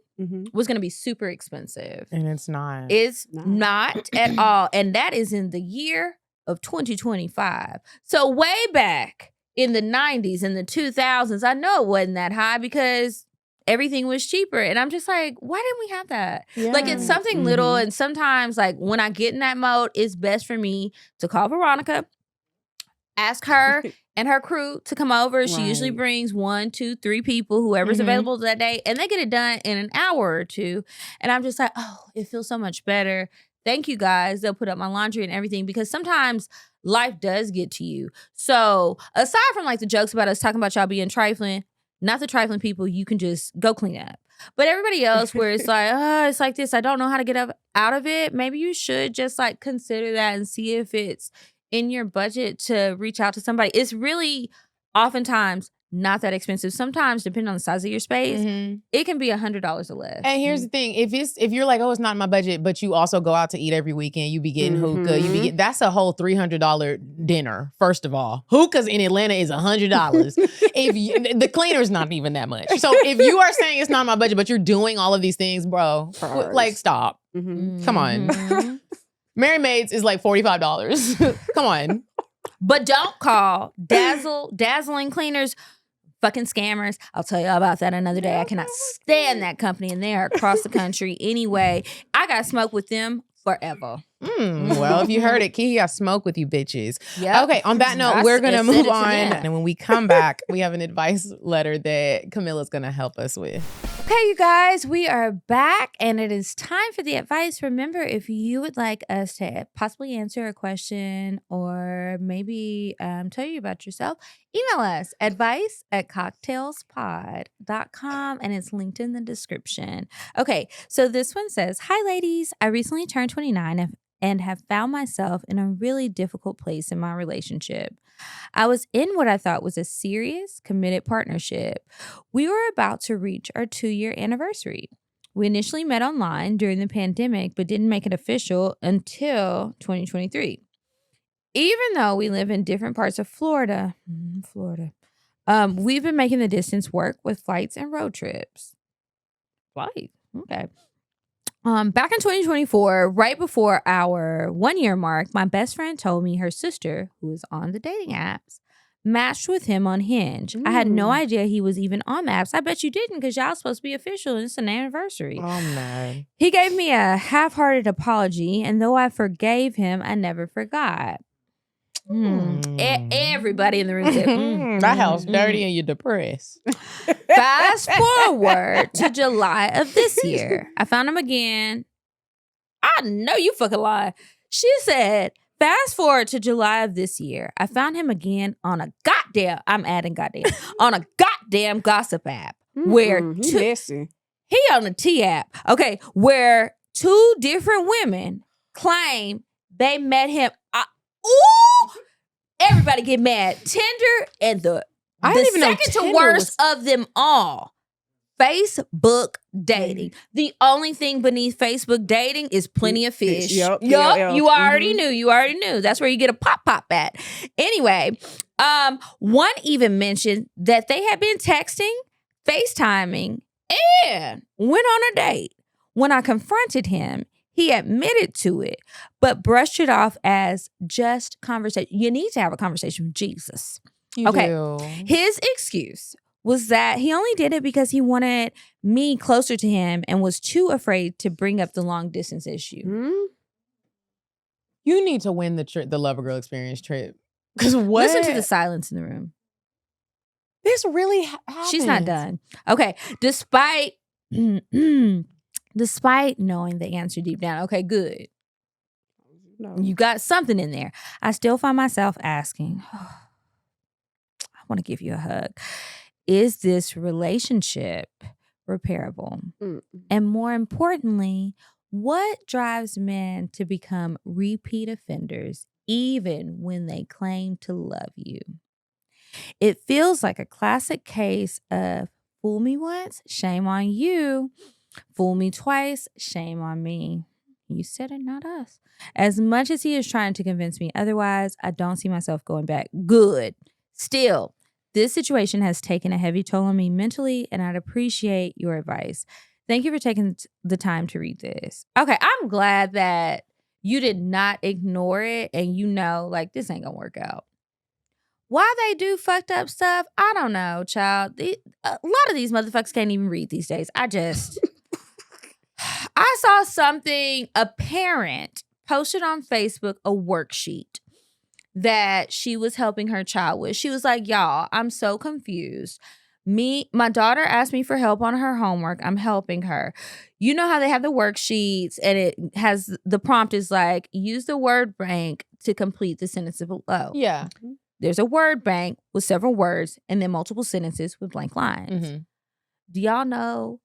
was going to be super expensive. And it's not. It's not at all. And that is in the year of 2025. So way back in the 90s and the 2000s, I know it wasn't that high because everything was cheaper. And I'm just like, why didn't we have that? Yeah. Like, it's something little. And sometimes, like, when I get in that mode, it's best for me to call Veronica, ask her and her crew to come over. She usually brings 1, 2, 3 people, whoever's available that day, and they get it done in an hour or two. And I'm just like, oh, it feels so much better. Thank you guys. They'll put up my laundry and everything, because sometimes life does get to you. So aside from like the jokes about us talking about y'all being trifling, not the trifling people, you can just go clean up. But everybody else where it's like, oh, it's like this, I don't know how to get out of it. Maybe you should just like consider that and see if it's in your budget to reach out to somebody. It's really oftentimes not that expensive. Sometimes, depending on the size of your space, it can be $100 or less. And here's the thing: if you're like, oh, it's not in my budget, but you also go out to eat every weekend, you be getting hookah, that's a whole $300 dinner. First of all, hookahs in Atlanta is $100. The cleaner's not even that much. So if you are saying it's not in my budget, but you're doing all of these things, bro, like stop. Come on. Mary Maids is like $45. Come on. But don't call Dazzling Cleaners fucking scammers. I'll tell you all about that another day. I cannot stand that company, and they are across the country anyway. I got smoke with them forever. Well, if you heard it, Kiki, I smoke with you bitches. Yep. Okay, on that note, we're going to move on. And when we come back, we have an advice letter that Kamilla's going to help us with. Okay, you guys, we are back and it is time for the advice. Remember, if you would like us to possibly answer a question or maybe tell you about yourself, email us advice@cocktailspod.com and it's linked in the description. Okay, so this one says, "Hi, ladies. I recently turned 29 and have found myself in a really difficult place in my relationship. I was in what I thought was a serious, committed partnership. We were about to reach our 2-year anniversary. We initially met online during the pandemic, but didn't make it official until 2023. Even though we live in different parts of Florida, we've been making the distance work with flights and road trips." Flight, okay. Back in 2024, right before our 1-year mark, my best friend told me her sister, who is on the dating apps, matched with him on Hinge. I had no idea he was even on the apps. I bet you didn't, because y'all supposed to be official and it's an anniversary. Oh, man. He gave me a half-hearted apology, and though I forgave him, I never forgot. Everybody in the room said, that house dirty and you're depressed. Fast forward to July of this year. I found him again. I know you fucking lie. She said, fast forward to July of this year. I found him again on a goddamn, I'm adding goddamn, on a goddamn gossip app. Where messy. He on the T app. Okay, where 2 different women claim they met him. Everybody get mad. Tinder and the second to worst of them all, Facebook dating. The only thing beneath Facebook dating is Plenty of Fish. Yup. You already knew. You already knew. That's where you get a pop at. Anyway, one even mentioned that they had been texting, FaceTiming, and went on a date. When I confronted him, he admitted to it, but brushed it off as just conversation. You need to have a conversation with Jesus. You do. His excuse was that he only did it because he wanted me closer to him and was too afraid to bring up the long distance issue. You need to win the Lover Girl Experience trip. Because what? Listen to the silence in the room. This really happens. She's not done. Okay. Despite knowing the answer deep down. Okay, good. No. You got something in there. I still find myself asking, I want to give you a hug. Is this relationship repairable? And more importantly, what drives men to become repeat offenders even when they claim to love you? It feels like a classic case of fool me once, shame on you. Fool me twice, shame on me. You said it, not us. As much as he is trying to convince me otherwise, I don't see myself going back. Good. Still, this situation has taken a heavy toll on me mentally, and I'd appreciate your advice. Thank you for taking the time to read this. Okay, I'm glad that you did not ignore it and you know, like, this ain't gonna work out. Why they do fucked up stuff, I don't know, child. A lot of these motherfuckers can't even read these days. I saw something, a parent posted on Facebook a worksheet that she was helping her child with. She was like, y'all, I'm so confused. My daughter asked me for help on her homework. I'm helping her. You know how they have the worksheets and it has, the prompt is like, use the word bank to complete the sentences below. Yeah. There's a word bank with several words and then multiple sentences with blank lines. Do y'all know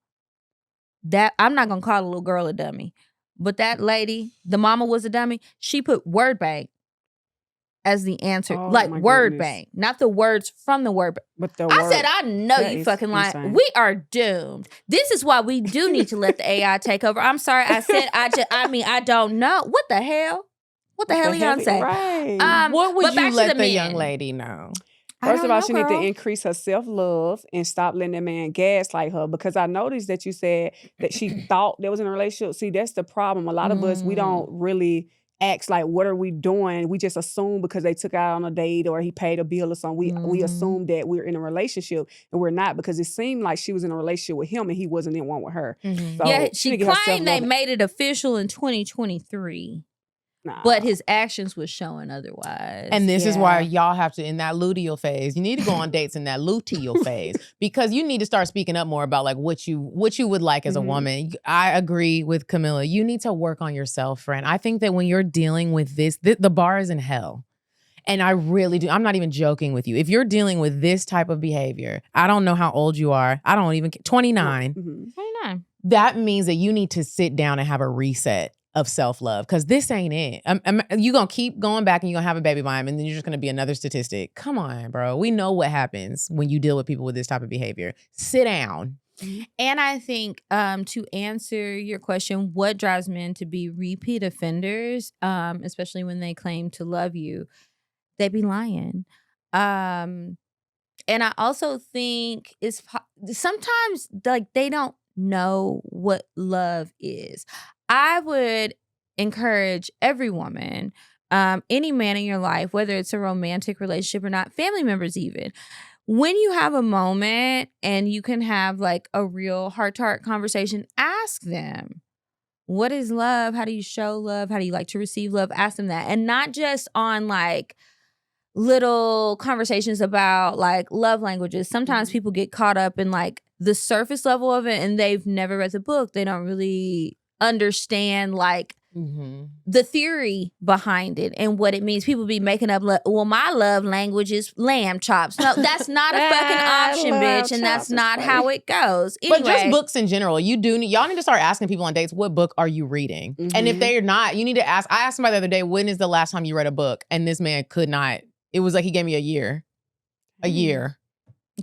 that? I'm not going to call the little girl a dummy, but that lady, the mama was a dummy. She put word bank as the answer, like word bank, not the words from the word bank. But the I said, I know you fucking lying. insane. We are doomed. This is why we do need to let the AI take over. I'm sorry. I said, I don't know. What the hell? What the hell are y'all say? Right. What would but back you to let the the men. young lady know? First of all, know, she need girl. to increase her self-love and stop letting that man gaslight her, because I noticed that you said that she thought there was in a relationship. See, that's the problem. A lot of us, we don't really ask, like, what are we doing? We just assume because they took out on a date or he paid a bill or something. We assume that we're in a relationship, and we're not, because it seemed like she was in a relationship with him and he wasn't in one with her. So Yeah, she need to get her claimed they self-love. made it official in 2023. Nah. but his actions was showing otherwise. And this is why y'all have to, in that luteal phase, you need to go on dates in that luteal phase, because you need to start speaking up more about like what you would like as a woman. I agree with Kamilla. You need to work on yourself, friend. I think that when you're dealing with this, the bar is in hell. And I really do. I'm not even joking with you. If you're dealing with this type of behavior, I don't know how old you are. I don't even, 29. 29. That means that you need to sit down and have a reset of self-love, because this ain't it. You're going to keep going back and you're going to have a baby by him, and then you're just going to be another statistic. Come on, bro. We know what happens when you deal with people with this type of behavior. Sit down. And I think to answer your question, what drives men to be repeat offenders, especially when they claim to love you, they be lying. And I also think it's sometimes like they don't know what love is. I would encourage every woman, any man in your life, whether it's a romantic relationship or not, family members even, when you have a moment and you can have like a real heart-to-heart conversation, ask them, what is love? How do you show love? How do you like to receive love? Ask them that. And not just on like little conversations about like love languages. Sometimes people get caught up in like the surface level of it and they've never read the book. They don't really understand like the theory behind it and what it means. People be making up, well, my love language is lamb chops. No, that's not a fucking option, bitch. And that's not how it goes. Anyway. But just books in general, y'all need to start asking people on dates, what book are you reading? And if they're not, you need to ask. I asked somebody the other day, when is the last time you read a book? And this man could not. It was like he gave me a year.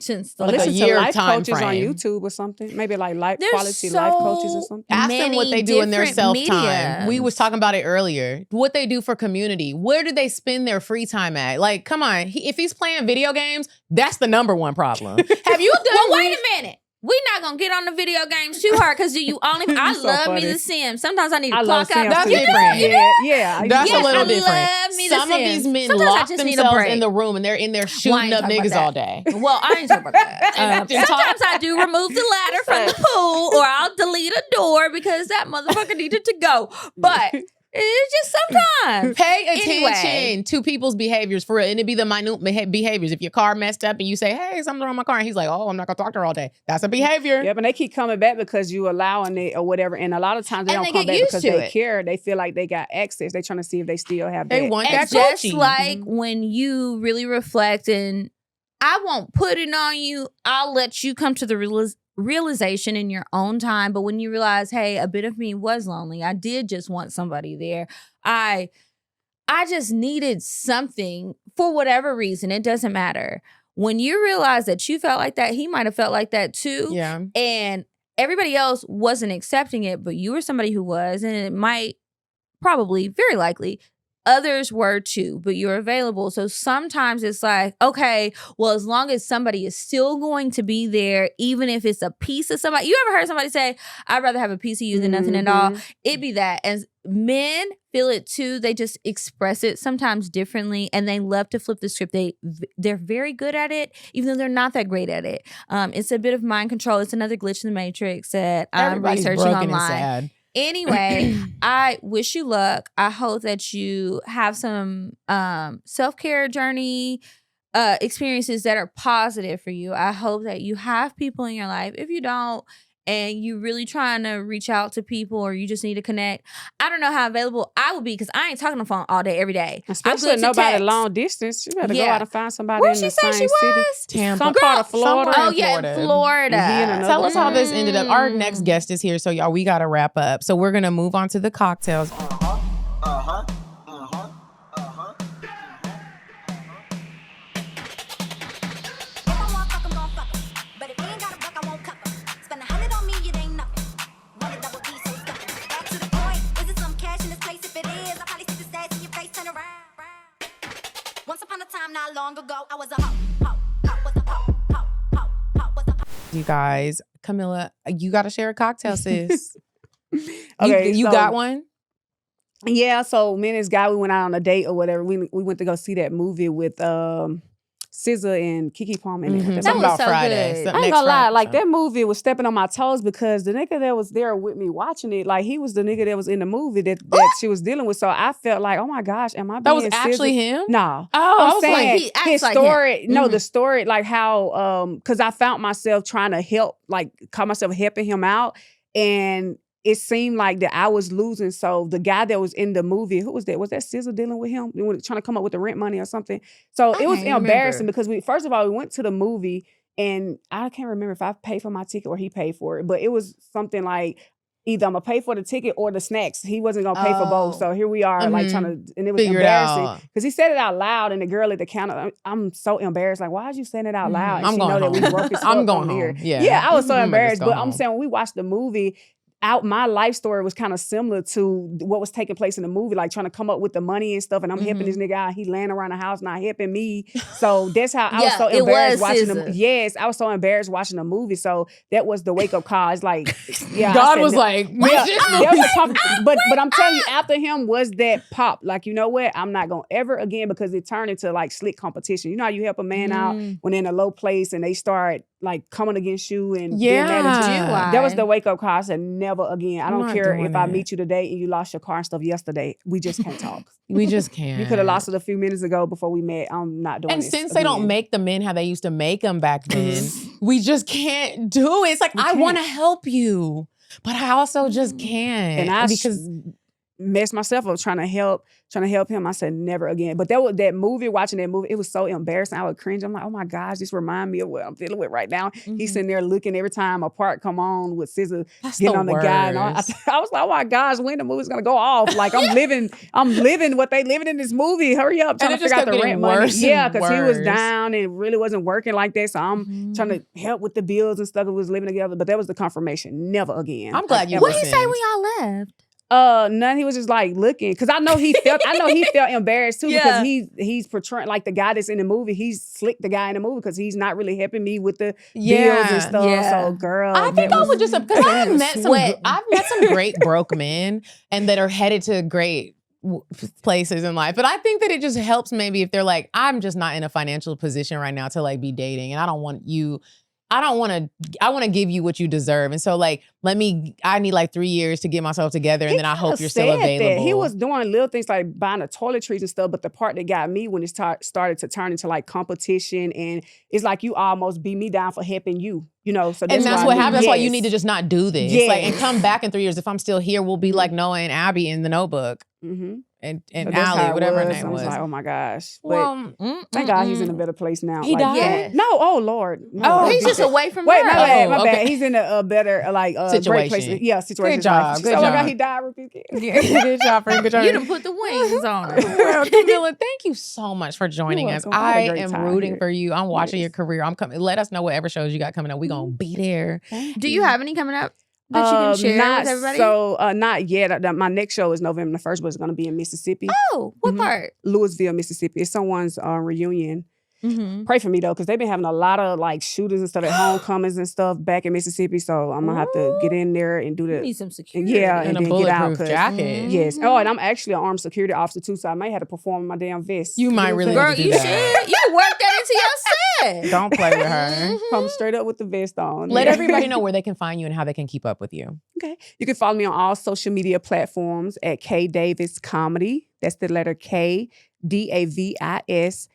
Since Well, like listen a to year life time coaches on frame. YouTube or something. Maybe like life There's quality so life coaches or something. Ask them what they do in their different self-time. We mediums. was talking about it earlier. What they do for community. Where do they spend their free time at? Like, come on. If he's playing video games, that's the number one problem. Have you done? Well, wait a minute. We not gonna get on the video games too hard because you only. I So love funny. me the Sims. Sometimes I need to I love clock out. Sims That's too. different. Yeah. That's Yes, a little I different. love me the Some of Sims. these men Sometimes I lock just need a themselves break. in the room and they're in there Well, I shooting ain't up talking about niggas that. all day. Well, I ain't talking about that. Sometimes I do remove the ladder from the pool, or I'll delete a door because that motherfucker needed to go. But it's just sometimes. Pay attention Anyway. to people's behaviors for real. And it'd be the minute behaviors. If your car messed up and you say, hey, something wrong with my car. And he's like, oh, I'm not going to talk to her all day. That's a behavior. Yep, and they keep coming back because you allowing it or whatever. And a lot of times they And don't they come get back used because to they it. care. They feel like they got access. They're trying to see if they still have They that. want And that just Gucci. like when you really reflect and I won't put it on you, I'll let you come to the realization in your own time. But when you realize, hey, a bit of me was lonely. I did just want somebody there. I just needed something for whatever reason. It doesn't matter. When you realize that you felt like that, he might have felt like that too. Yeah. And everybody else wasn't accepting it, but you were somebody who was, and it might probably, very likely, others were too, but you're available. So sometimes it's like, okay, well, as long as somebody is still going to be there, even if it's a piece of somebody. You ever heard somebody say, I'd rather have a piece of you than nothing at all? It'd be that. And men feel it too. They just express it sometimes differently, and they love to flip the script. They're very good at it, even though they're not that great at it. It's a bit of mind control. It's another glitch in the matrix that I'm Everybody's researching broken and online. sad. Anyway, I wish you luck. I hope that you have some self-care journey experiences that are positive for you. I hope that you have people in your life. If you don't, and you really trying to reach out to people, or you just need to connect, I don't know how available I would be because I ain't talking on the phone all day, every day. Especially I'm if good to nobody text. long distance. You better go Yeah. out and find somebody Where'd in she the say same she city. was? Tampa. Some part of Florida. Oh, yeah, in Florida. And he in another Tell us how this state. ended up. Our next guest is here, so y'all, we got to wrap up. So we're going to move on to the cocktails. Once upon a time, not long ago, I was a hoe. You guys, Kamilla, you got to share a cocktail, sis. Okay, you so- got one? Yeah, so me and this guy, we went out on a date or whatever. We went to go see that movie with SZA and Kiki Palmer. And Mhm. That Something was about so Fridays. good. I ain't gonna lie, like that movie was stepping on my toes because the nigga that was there with me watching it, like he was the nigga that was in the movie that she was dealing with. So I felt like, oh my gosh, am I being That was actually him? No. Oh, I was like, he acts his like story, him. no, Mhm. the story, like how, because I found myself trying to help, like call myself helping him out. And it seemed like that I was losing. So the guy that was in the movie, who was that? Was that SZA dealing with him? Trying to come up with the rent money or something? So it was can't embarrassing remember. because first of all, we went to the movie and I can't remember if I paid for my ticket or he paid for it, but it was something like either I'm gonna pay for the ticket or the snacks. He wasn't gonna pay for both. So here we are, like trying to, and it was Figure it embarrassing out. because he said it out loud, and the girl at the counter, I'm so embarrassed. Like, why is you saying it out loud? And I'm she going know that we home. broke as I'm fuck going over here. home. Yeah. Yeah, I was so Mhm. embarrassed. Just go But I'm home. saying when we watched the movie, my life story was kind of similar to what was taking place in the movie, like trying to come up with the money and stuff. And I'm helping this nigga out. He laying around the house, not helping me. So that's how I was Yeah, so it embarrassed was watching SZA. Yes, I was so embarrassed watching the movie. So that was the wake up call. It's like, yeah, God I said, was like, yeah, "Watch this there was movie." a pop, but I'm telling you, after him was that pop. Like, you know what? I'm not gonna ever again because it turned into like slick competition. You know how you help a man out when they're in a low place and they start like coming against you and being mad at you. Yeah. That was the wake up call. I said, never again. I I'm don't not care doing if I that. meet you today and you lost your car and stuff yesterday. We just can't talk. We just can't. You could have lost it a few minutes ago before we met. I'm not doing And this since they don't again. make the men how they used to make them back then, we just can't do it. It's like, I want to help you, but I also just can't. And I because messed myself up trying to help him. I said never again. But that movie, watching that movie, it was so embarrassing. I would cringe. I'm like, oh my gosh, this remind me of what I'm dealing with right now. He's sitting there looking every time a part come on with SZA getting on the guy. And I was like, oh my gosh, when the movie's gonna go off? Like I'm living what they living in this movie. Hurry up, trying And to it just figure out kept the getting rent money. worse Yeah, and because he was worse. down and it really wasn't working like that. So I'm trying to help with the bills and stuff. We was living together. But that was the confirmation. Never again. I'm glad you What did he listened. say when y'all left? None. He was just like looking because I know he felt embarrassed too because he's portraying like the guy that's in the movie. He's slick the guy in the movie because he's not really helping me with the bills and stuff. Yeah. So girl, I think I would just because I've sweating. met some great broke men and that are headed to great places in life. But I think that it just helps maybe if they're like, I'm just not in a financial position right now to like be dating, and I want to give you what you deserve. And so like, I need like 3 years to get myself together and then I hope you're still available. He was doing little things like buying the toiletries and stuff, but the part that got me when it started to turn into like competition and it's like you almost beat me down for helping you, you know? So and that's why what happens. That's why you yes. need to just not do this. Yes. Like, and come back in 3 years. If I'm still here, we'll be like Noah and Abby in The Notebook. Mm-hmm. And So that's how Allie, it whatever her was. name I was was. like, oh my gosh. But Well, thank God he's in a better place now. He died? Yeah. No, oh Lord. No, Oh, he's just away from Wait, her. my bad, my Oh, bad. okay. He's in a better great Situation. place. Yeah, situation. Good job, Like, good oh my job. God, he died. Repeat again. Good job, friend. Good job. You done put the wings on her. Well, Kamilla, thank you so much for joining us. welcome. I had a I great am time rooting here. for you. I'm watching Yes. your career. I'm coming. Let us know whatever shows you got coming up. We're going to be there. Do you have any coming up that you can share not with everybody? So, not yet. My next show is November the 1st, but it's going to be in Mississippi. Oh, what part? Louisville, Mississippi. It's someone's reunion. Mm-hmm. Pray for me though, because they've been having a lot of like shootings and stuff at homecomings and stuff back in Mississippi. So I'm gonna have to get in there and do You the need some security. yeah, And and a then get out. bulletproof 'Cause- jacket. Yes. Oh, and I'm actually an armed security officer too, so I may have to perform in my damn vest. You might really Girl, need to do you that. should. You work that into your set. Don't play with her. come straight up with the vest on. Let Yeah. everybody know where they can find you and how they can keep up with you. Okay. You can follow me on all social media platforms at K Davis Comedy. That's the letter K Davis Comedy.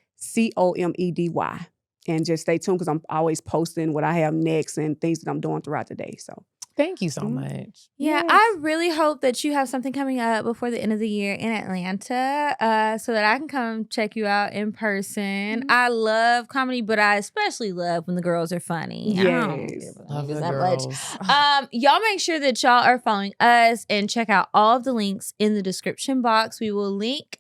And just stay tuned because I'm always posting what I have next and things that I'm doing throughout the day. So Thank you so much. Yeah, Yes. I really hope that you have something coming up before the end of the year in Atlanta so that I can come check you out in person. I love comedy, but I especially love when the girls are funny. I don't Yes. give a Love the that much. girls. Y'all make sure that y'all are following us and check out all of the links in the description box. We will link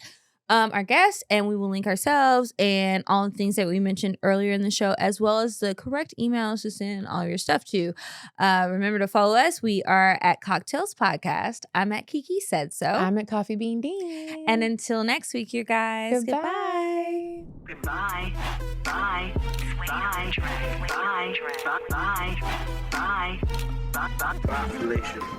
our guests and we will link ourselves and all the things that we mentioned earlier in the show, as well as the correct emails to send all your stuff to. Remember to follow us. We are at CockTales Podcast. I'm at Kiki Said So. I'm at Coffee Bean Dean. And until next week, you guys. Goodbye. Goodbye. Goodbye. Bye. Bye. Bye. Bye. Bye. Bye. Bye. Bye. Bye. Bye.